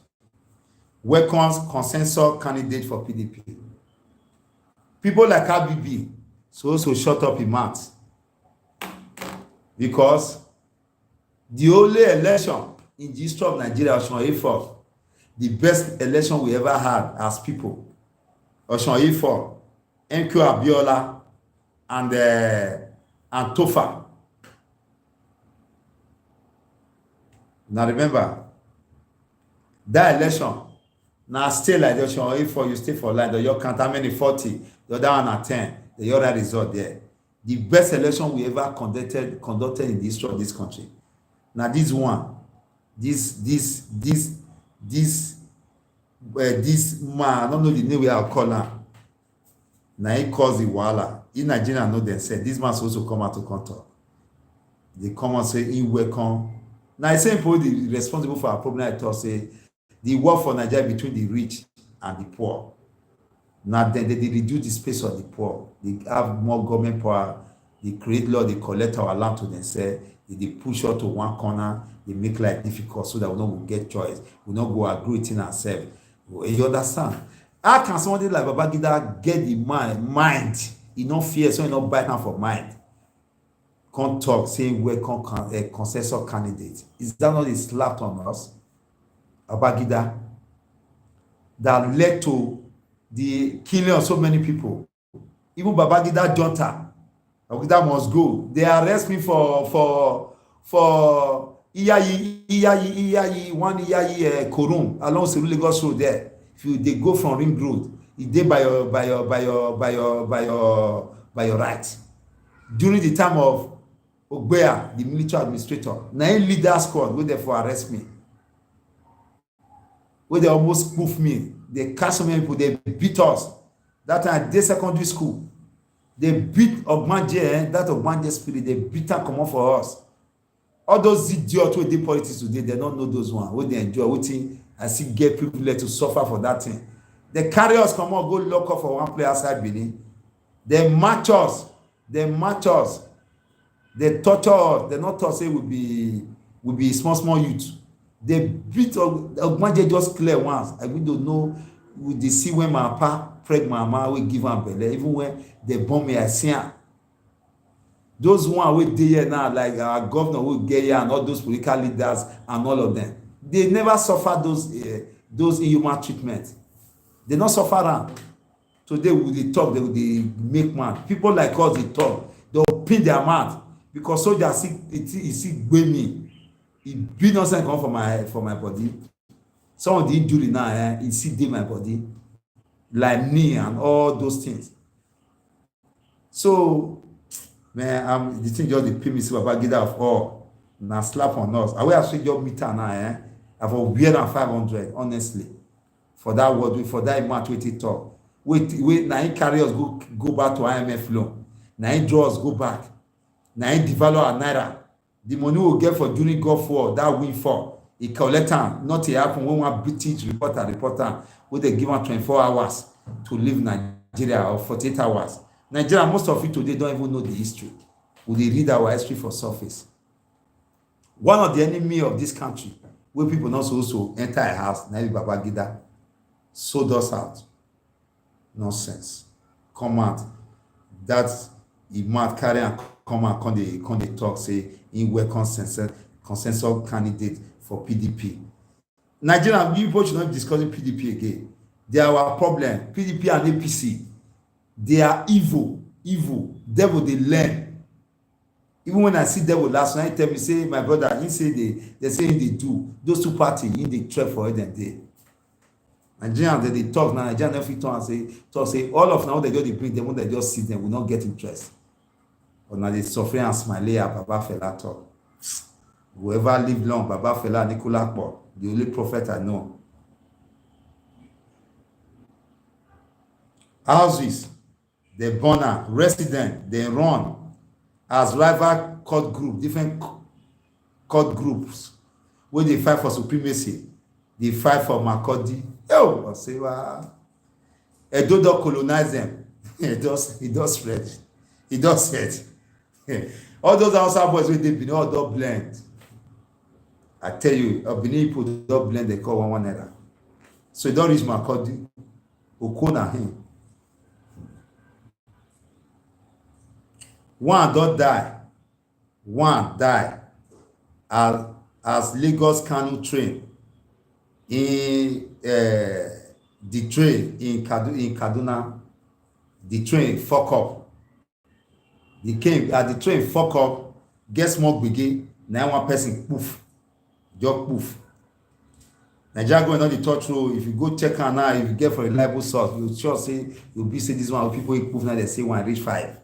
Welcomes consensus candidate for PDP. People like IBB, so shut up in mouth. because the only election in the history of Nigeria, Osun Ifo, the best election we ever had as people, Osun Ifo, MQ Abiola, and Tofa. Now remember, that election, now stay like the Osun Ifo, you stay for life, the your count how many 40, the other one at 10, the other result there. The best election we ever conducted in the history of this country. Now this one, this man, I don't know the name we are calling. Now he cause the wahala. In Nigeria, know them said this man supposed to come out to talk. They come and say he welcome. Now I say people the responsible for our problem. I thought say the war for Nigeria between the rich and the poor. Now then they reduce the space of the poor. They have more government power. They create law. They collect our land to themselves. They push us to one corner. They make life difficult so that we don't get choice. We don't go agree with ourselves. You understand? How can somebody like Babangida get the mind? He not fear, so he not bite down for mind. Can't talk, saying welcome a consensus candidate. Is that not a slap on us? Babangida that led to the killing of so many people. Even Babangida Junta, Babangida must go. They arrest me for Iyayi, one Iyayi Korum along Seru Lagos Road there. If they go from Ring Road, it's there by your right. During the time of Ogbea, the military administrator, now he lead that squad, where they for arrest me. Where they almost spoof me. They catch so many people, they beat us. That time, they secondary school. They beat Ogbanje, that Ogbanje spirit, they beat and come on for us. All those idiots who did politics today, they don't know those ones, where they enjoy, waiting and see get privilege to suffer for that thing. They carry us, come on, go lock up for one player outside Benin. They match us, they torture us, they not talk say we be small youth. They beat Ogbanje just clear once. I don't know, they see when my papa preg my mama, we give am belle, even when they bomb me, I see am. Those one wey dey here now, like our governor wey get here and all those political leaders and all of them, they never suffer those inhuman treatment. They not suffer am. Today we dey talk, they make mad. People like us dey talk, they'll pin their mouth because soldiers see gbé me. E beat nonsense come for my body. Some of the injury now, e still dey my body, like knee and all those things. So man, the thing just dey pay me see Babangida of all. Now slap on us. I will actually just meet her now, I for weird than 500, honestly. For that word, for that match we talk. Wait, now he carry us go back to IMF loan. Now he draw us go back. Now he devalue our naira. The money we get for during Gulf War, that windfall, he collect am. Not it happen when one British reporter where they give am 24 hours to leave Nigeria or 48 hours. Nigeria, most of you today don't even know the history. We read our history for surface. One of the enemy of this country, where people not supposed to enter a house, Nabi Babangida, sold us out. Nonsense. Come out. That's he might carry and come out, come they talk, say, in were consensus candidate for PDP. Nigerian people should not be discussing PDP again. They are our problem. PDP and APC. They are evil. Devil, they learn. Even when I see devil last night, tell me, say, my brother, he say they say they do. Those two parties, in the trap for it and day. Nigerians, they talk now. Nigerians every time say, all of now they just bring them, when they just see them, will not get interest. But now they suffer and smile at Baba Fela talk. Whoever live long, Baba Fela, Nicola Kpo, the only prophet I know. Houses, they burn, resident, they run as rival court group, different court groups, where they fight for supremacy, they fight for Makurdi. Yo, I say, wow. Edo don't colonize them. He does spread. He does set. All those outside boys with they been all don't blend. I tell you, Benin people don't blend, they call one another. So he don't reach Makurdi. Okona him. One don't die. one die as Lagos Kano train in the train in Kaduna, the train fuck up. The train fuck up, get small gbege, na one person poof, just poof. Nigeria going on the touch road. If you go check am now, if you get for reliable source, you sure say you'll be say this one people wey poof now they say one reach 5.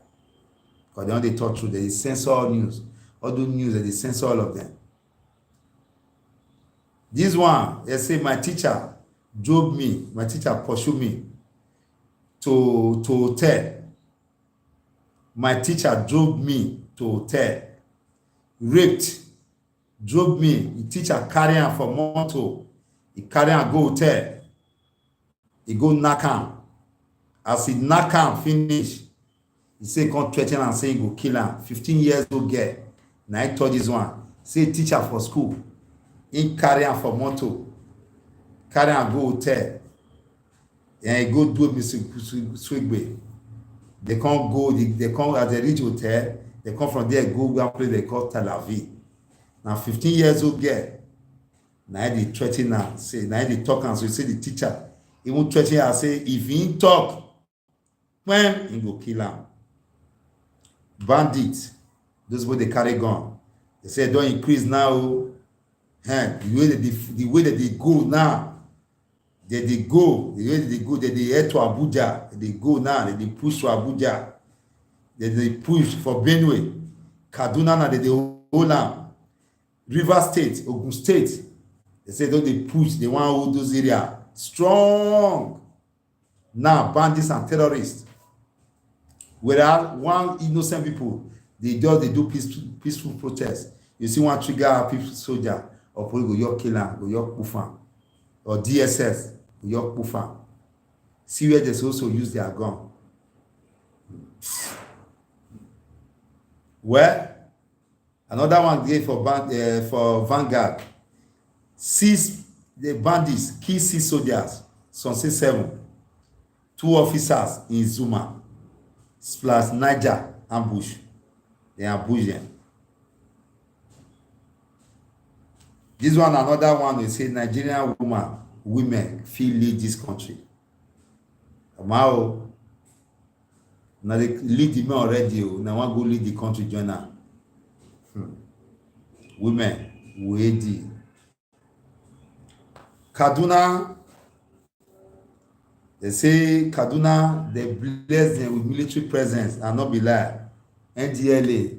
Because they on the touch road, they censor all news. All those news, they censor all of them. This one, they say my teacher drove me, my teacher pursued me to hotel. My teacher drove me to hotel. Raped, drove me. The teacher carry am for motor. He carry am go hotel. He go knack am. As he knack am finish, he say come threaten am say he go kill am. 15 years old girl. Na he told this one. Say teacher for school. He carry am for motor. Carry am go hotel. And he go do Swigbe. They can't go, they come as they reach hotel, they come from there, go one place they call Tel Aviv. Now 15 years old girl, now they threaten her, say, now they talk and so you say the teacher, even threaten her, say, if he talk, when he go kill him. Bandits, those people they carry gun. They say don't increase now. The way that they go now, they go, the way they go, they head to Abuja, they go now, they push to Abuja, they push for Benue, Kaduna now, they hold am, River State, Ogun State, they say don't they push, they want to hold those areas strong. Now, bandits and terrorists, whereas one innocent people, they do peaceful protest. You see one trigger people soldier, or police go your kill am, go your poof am, or DSS. Your poofer. See where they also use their gun. Well, another one there for Vanguard. The bandits kill 6 soldiers, some say 7. 2 officers in Zuma, plus NIGERIAN ambush. They ambush them. This one, another one, they say Nigerian women feel lead this country. Now they lead the men already. Now want go lead the country join now. Women, we Kaduna, they say Kaduna, they bless them with military presence and not be lie. NDA,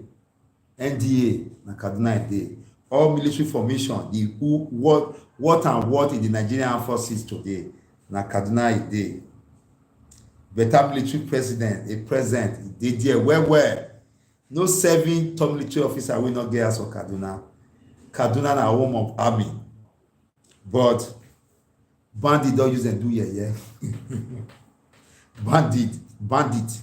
na Kaduna day. All military formation, the who, what and what in the Nigerian forces today, na Kaduna day. Better military president, they there where no serving top military officer will not get us for Kaduna. Kaduna na home of army, but bandit don't use them do yeah. bandit.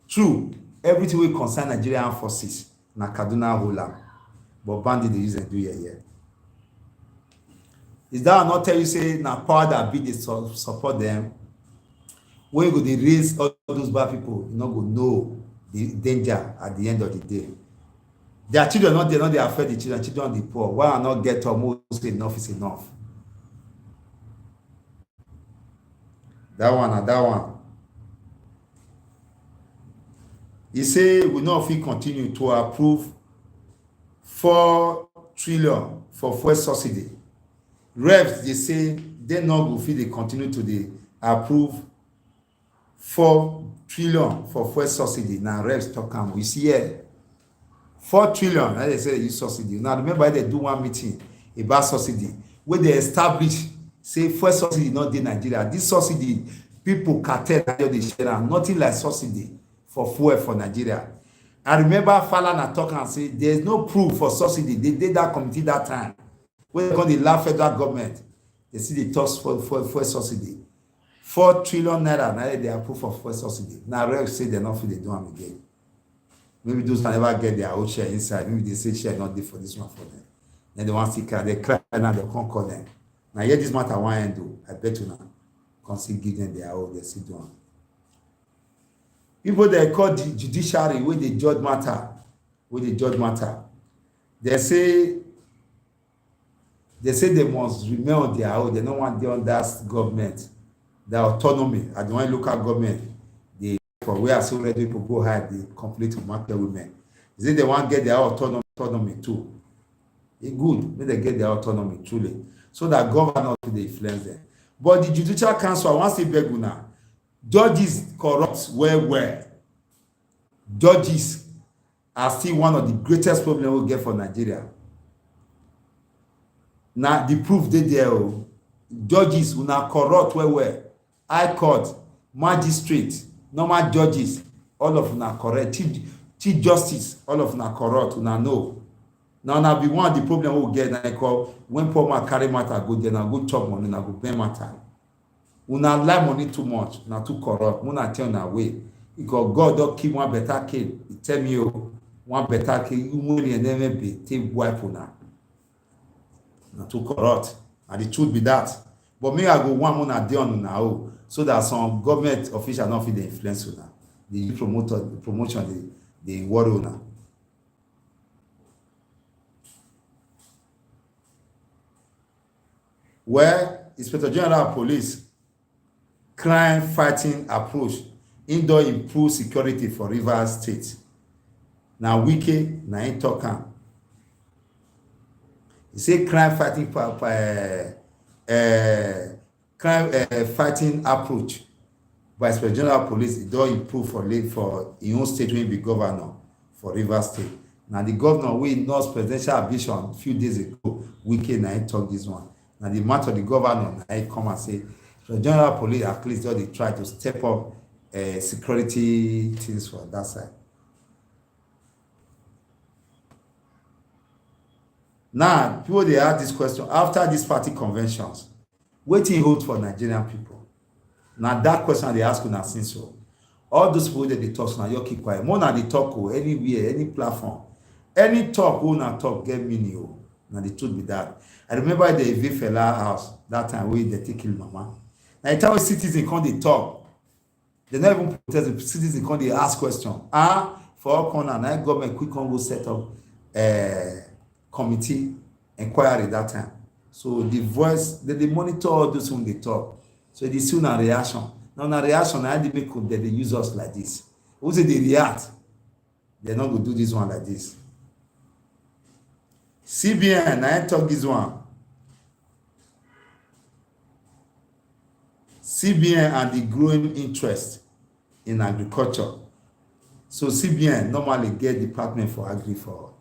True, everything will concern Nigerian forces na Kaduna hold am, but bandit they use them do yeah. Is that not tell you say na power that be they support them? When you go they raise all those bad people, you not go know the danger at the end of the day. Their children not they affect the children the poor. Why are not get almost enough is enough? That one. He say we not fit continue to approve 4 trillion for fuel subsidy. Reps they say they not go fit they continue to they approve 4 trillion for fuel subsidy. Now reps talk am. We see here 4 trillion. As they say use subsidy. Now remember they do one meeting about subsidy where they establish say fuel subsidy not in Nigeria. This subsidy people cartel they share nothing like subsidy for fuel for Nigeria. I remember Falana talk and say there's no proof for subsidy. They did that committee that time. When they come the last federal government, they see the talks for fuel subsidy. 4 trillion naira now they approve for fuel subsidy. Now reps say they're not feel they do them again. Maybe those can never get their own share inside. Maybe they say share not there for this one for them. Then they want to cry, they cry now they can't call them. Now here this matter one end do. I bet you now. Can't see give them their own, they see do them. People they call the judiciary where they judge matter. wey dey judge matter. They say they must remain on their own. They no wan dey under government. The autonomy at the one local government dey for where so already people go hide dey complete to market women. Say they wan get their autonomy too. E good make they get their autonomy truly, so that governor fit dey influence them. But the judicial council, I wan still beg una, judges corrupt well. Judges are still one of the greatest problems we get for Nigeria. Now the proof dey there o. Judges una corrupt well. High court, magistrate, normal judges, all of una correct. Chief justice, all of una corrupt, una know. Now na be one of the problem we get, na call when poor man carry matter go there, na go chop money, na go pay matter. Una like money too much, na too corrupt. Una tell una way. Because God don keep one better king. He tell me one better king, you money and never be take wipe una. Na too corrupt. And the truth be that. But me, I go one una dey on una so that some government official not fit dey influence una. The promotion, they worry una. Where Inspector General of Police crime fighting approach indoor improve security for Rivers State. Na Wike na him talk am. He say crime fighting fighting approach by Inspector General of Police don improve for im own state wey be governor for Rivers State. Na the governor wey lost presidential ambition few days ago, Wike na him talk this one. Na the matter of the governor na him come and say the general police at least don dey try to step up security things for that side. Now people dey ask this question after these party conventions, wetin hold for Nigerian people? Na that question they ask una since so. All those people that dey talk, na you keep quiet. More na dey talk anywhere, any platform, any talk una talk get meaning na the truth be that. I remember the Evi fella house that time wey they take kill mama. Na the time wey citizens come dey talk, they no even protest. The citizens come dey ask question. For all corner, na government quick come go set up committee inquiry that time. So the voice, they monitor all those when they talk. So they see una reaction. Now na reaction, na they make them they use us like this. Who say they react? They're not going to do this one like this. CBN, I talk this one. CBN and the growing interest in agriculture. So CBN normally get Department for Agri for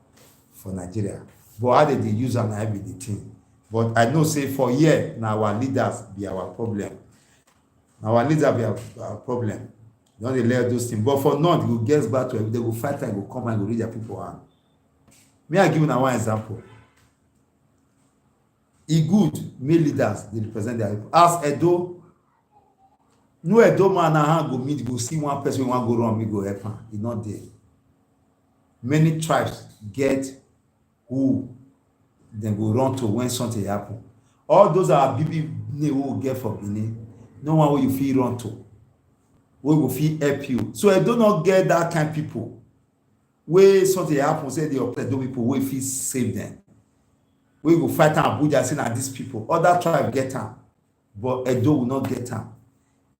Nigeria. But how they use and I be the thing. But I know say for year now our leaders be our problem. Now our leaders be our problem. Don't they let those things. But for now, they will get back to it. They will fight and will come and will read their people hand. May I give you now one example? E good, male leaders, they represent their people. As Edo, no Edo man now go meet, go see one person who want go wrong, me go help him. It's not there. Many tribes get who then go run to when something happen. All those are BB who will get for Benin. No one will you feel run to. We will feel help you. So I do not get that kind of people. Where something happen, say the Edo people will feel save them. We will fight Abuja saying that these people, other tribe get them, but Edo will not get them.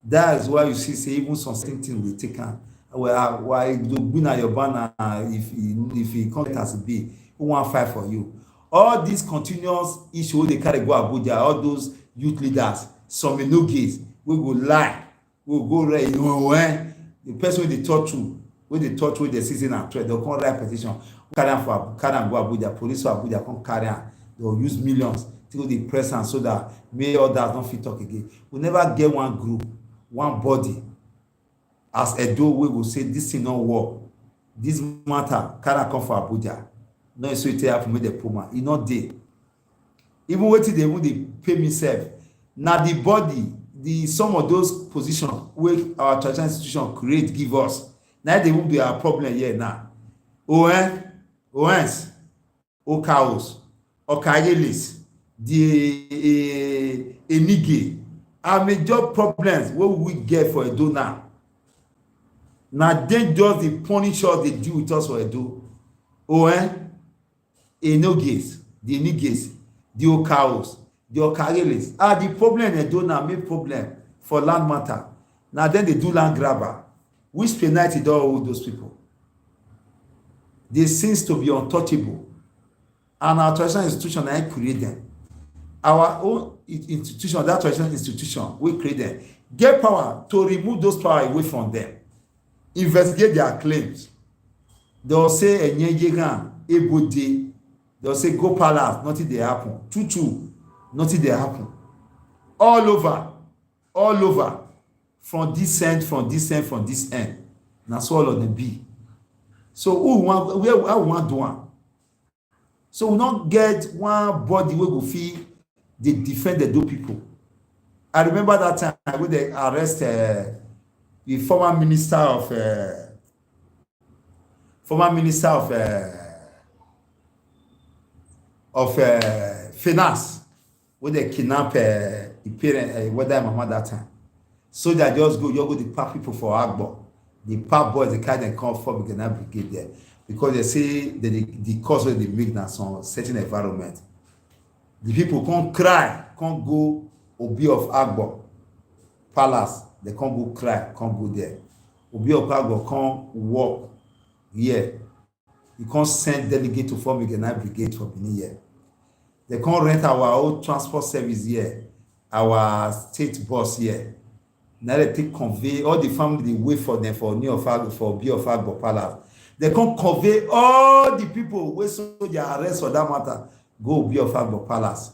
That is why you see, say even some things will take them. Well, why do win at your banner if he come as a B, who want fight for you? All these continuous issues they carry go Abuja, all those youth leaders, some no gays, we will lie, we will go right. You know when the person they talk to, when they talk to the season and threat, they'll come write petition, carry and go Abuja, police for Abuja come carry and they'll use millions to the press and so that may others don't fit talk again. We never get one group, one body. As Edo, we will say this thing not work. This matter cannot come for Abuja. No, so it happen with the Puma. It's not there. Even waiting they when they pay me self. Now the body, some of those positions where our traditional institution create give us. Now they won't be our problem here now. ONs, Okaos, Okayelis, the Enige are major problems what we get for Edo now. Now they just the punish us they deal with us for Edo. Oh, Enoges, the Niges, the Okaos, the Okareles. The problem they do now make problem for land matter. Now then they do land grabber. Which penalty do all those people? They seems to be untouchable. And our traditional institution I create them. Our own institution, that traditional institution, we create them. Get power to remove those power away from them. Investigate their claims. They'll say NIGERIAN, Ebode. They'll say go palace, nothing they happen. Tutu, nothing they happen. All over. From this end. That's all of them be. So where we want do one? So we not get one body where we feel they defend the two people. I remember that time when they arrest the former minister of finance, when they kidnap the parent, whether mama that time. So that just go the pack people for Agbo. The pack boys, the kind that come from the Ghana brigade there. Because they say that the cause of the make now some certain environment. The people can't cry, can't go Obi of Agbo Palace. They can't go cry, can't go there. Obi of Agbo can't walk here. You can't send delegate to form a Ghana brigade for Benin here. They can't rent our own transport service here, our state bus here. Now they take convey all the family they wait for them for New of Agbo, for B of Agbo Palace. They can't convey all the people who saw their arrest for that matter. Go be of Agbo Palace.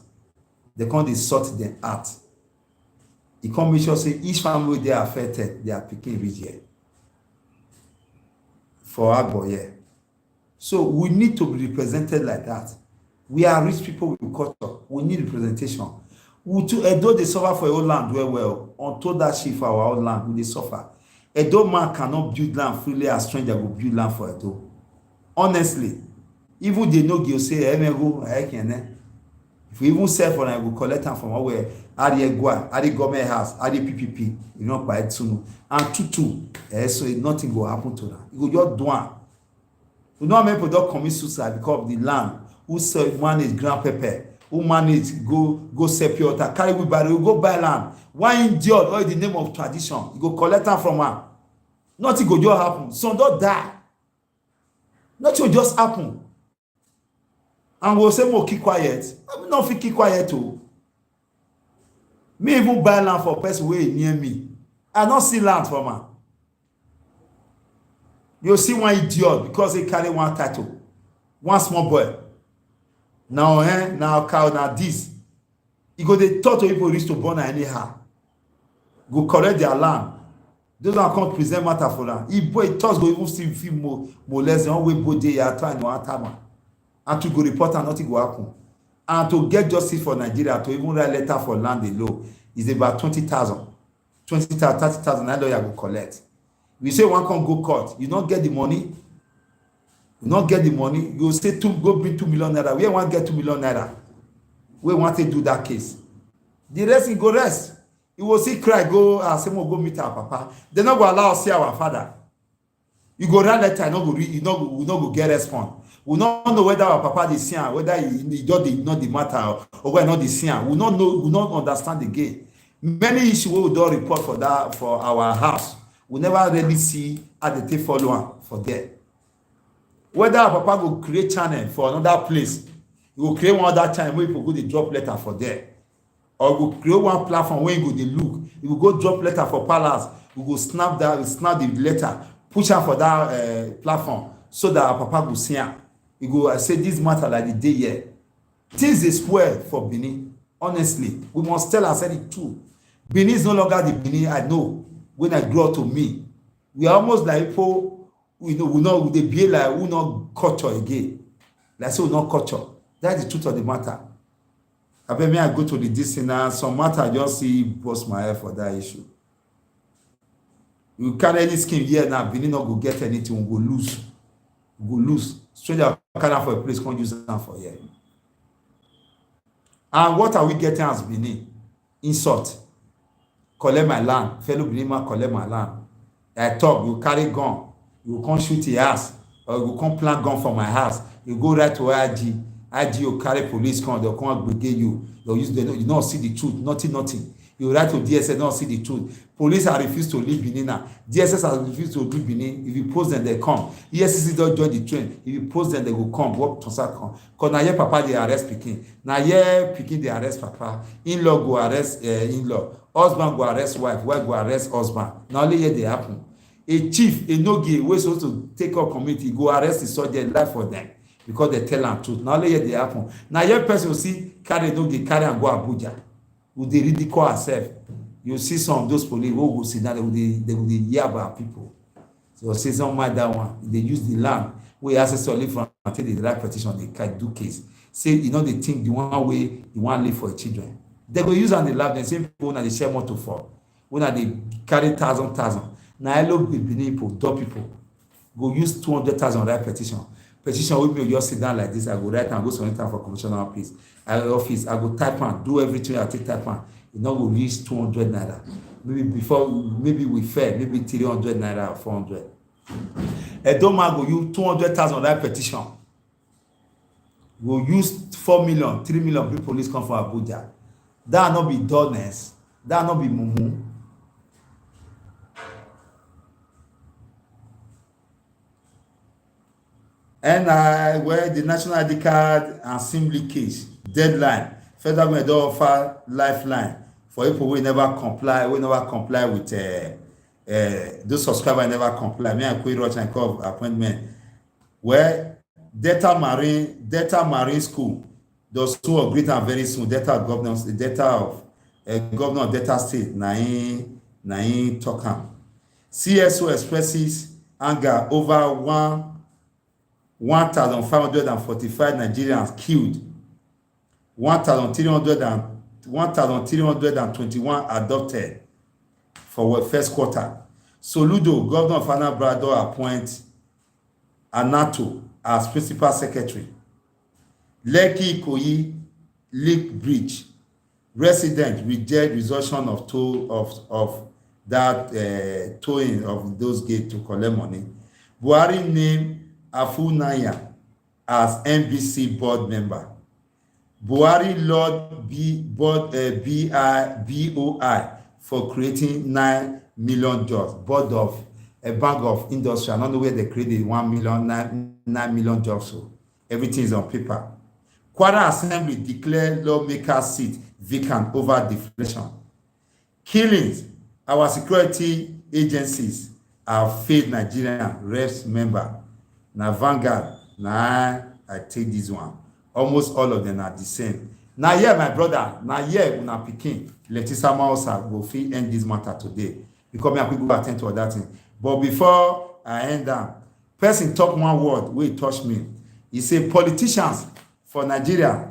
They can't sort them out. You can't make sure say each family they are affected, they are picking reach here. For Agbo, yeah. So we need to be represented like that. We are rich people with culture. We need representation. Although they suffer for your land well, until that shit for our own land, we they suffer. Edo man cannot build land freely as stranger will build land for Edo. Honestly, even they know you say, if we even sell for them, we collect them from where the government house, the PPP, you know, by Tsunu. And tutu, so nothing will happen to them. You go just do one. You know how many people don't commit suicide because of the land? Who sell manage ground pepper? Who manage go sell pure water? Carry wheelbarrow, you go buy land. Why idiot? All in the name of tradition? You go collect them from her. Nothing go just happen. Some don't die. Nothing will just happen. And we'll say, "Mo keep quiet." I mean, not keep quiet too. Me even buy land for a person way near me. I don't see land from her. You see one idiot because he carry one title, one small boy. Now cow, now this. You go they talk to people reach to born anyhow. Go correct their land. Those are can't present matter for them. If boy thoughts go even still feel more less than way both day at time no time. And to go report and nothing go happen. And to get justice for Nigeria, to even write letter for land below is about 20,000. 20,000, 30,000 that lawyer will collect. We say one can go court, you don't get the money. You not get the money, you say go bring 2 million naira. We want to get 2 million naira. We want to do that case. The rest you go rest. You will see cry, go go meet our papa. They not go allow us see our father. You go write letter, not go read, you not go get response. We not know whether our papa is seeing, whether he don't know the matter or whether not the seeing. We not know, we not understand the game. Many issues we don't report for that for our house. We never really see how they take follow on for there. Whether our papa will create channel for another place, he will create one other channel where people go to drop letter for there. Or we will create one platform where you go to look. You will go drop letter for palace. We will snap the letter, push out for that platform so that our papa will see it. You go say this matter like the day here. Things is spoil for Benin. Honestly, we must tell ourselves the truth. Benin is no longer the Benin I know when I grew up to me. We are almost like people we behave like we not culture again. Like say we not culture. That's the truth of the matter. I bet me I go to the distance some matter I just see bust my head for that issue. You carry any scheme here now, Benin not go get anything, we go lose. We go lose. Stranger carry for a place, can't use them for here. And what are we getting as Benin? Insult. Collect my land. Fellow Benin man collect my land. I talk, you carry gun. You can't shoot your ass. or you go come plant gun for my house, you go right to IG, IG will carry police come, they'll come aggregate you, they'll use, you don't see the truth, nothing. You write to DSS, don't see the truth. Police are refused to leave Benin now. DSS has refused to leave Benin. If you post them, they come. ESCC don't join the train. If you post them, they will come. What to come? Because now here papa they arrest Pikin. Now here Pikin they arrest papa. In-law go arrest in-law. Husband go arrest wife. Wife go arrest husband. Now only here they happen. A chief, a no-gay, wey supposed to take up community, go arrest the soldier, life for them because they tell them truth. Now only here they happen. Now here person will see carry no-gay, carry and go Abuja. Would they ridicule herself? You see some of those police who will see that they will hear about people. So say some mind that one. They use the land where access to live from until the right petition, they can do case. Say, you know, they think the one way you want to live for children. They go use on the lab, the same people when they share motor for. When they carry thousand. Now I look with people, door people. Go use 200,000 right petition. Petition with me, just sit down like this. I go write and go submit for commissioner office. I go type and do everything I take type and it not go reach 200 naira. Maybe we fair, maybe 300 naira or 400. A doma go use 200,000 right petition. Go use 4 million, 3 million people police come from Abuja. That not be dullness. That not be mumu. And where the national ID card and SIM leakage deadline, federal government don offer lifeline for people who never comply with those subscribers never comply. Me and Queen Roch and call appointment. Where Delta Marine School, those two are great and very soon. Delta of governor of Delta State, Nain Tokam. CSO expresses anger over 1,545 Nigerians killed, 1,321 adopted for first quarter. Soludo, governor of Anambra, appoints Anato as principal secretary. Lekki Ikoyi leak bridge. Resident reject resumption of towing of those gates to collect money. Buhari named Afunanya as NBC board member. Buhari Lord BOI for creating 9 million jobs. Board of a bank of industry. I don't know where they created 9 million jobs. So everything is on paper. Kwara Assembly declared lawmaker seat vacant over deflation. Killings. Our security agencies have failed Nigerian reps member. Now Vanguard, now I take this one. Almost all of them are the same. Now here, my brother, now here, when I Pikin, Letisa Mausa will end this matter today. Because me, I could go attend to that thing. But before I end down, person talk one word, will touch me. He say, politicians for Nigeria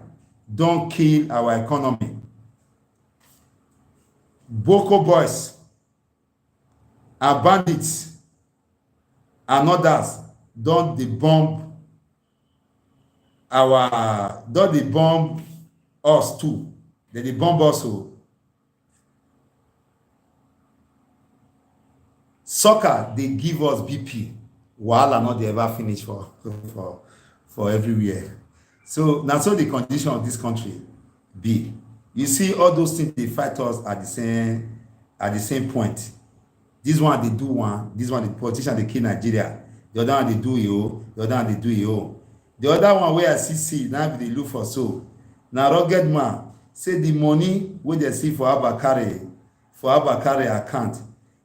don't kill our economy. Boko boys and bandits and others don't they bomb us too. They bomb us too. Soccer, they give us BP. While not they ever finish for everywhere. So now so the condition of this country be. You see all those things they fight us at the same point. This one they do one, this one the politician they kill Nigeria. The other one they do you, the other one they do you. The other one where I see now they look for so. Now rugged man say the money where they see for Abakari account,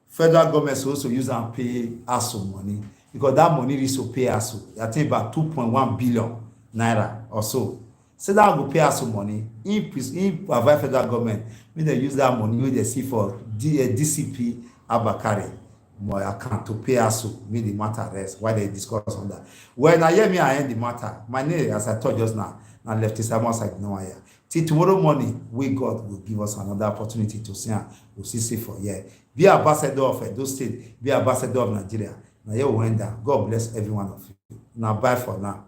federal government also use and pay ASO money because that money is to pay ASO. I think about 2.1 billion naira or so. So that will pay ASO money. If provide federal government, when they use that money where they see for DCP Abakari. My account to pay us so make the matter rest while they discuss on that. When I hear me, I end the matter. My name, as I told just now left is almost like NIGERIAN. Till tomorrow morning, we God will give us another opportunity to see we'll see for here. Be ambassador of those states, be ambassador of Nigeria. Now you will end down. God bless every one of you. Now bye for now.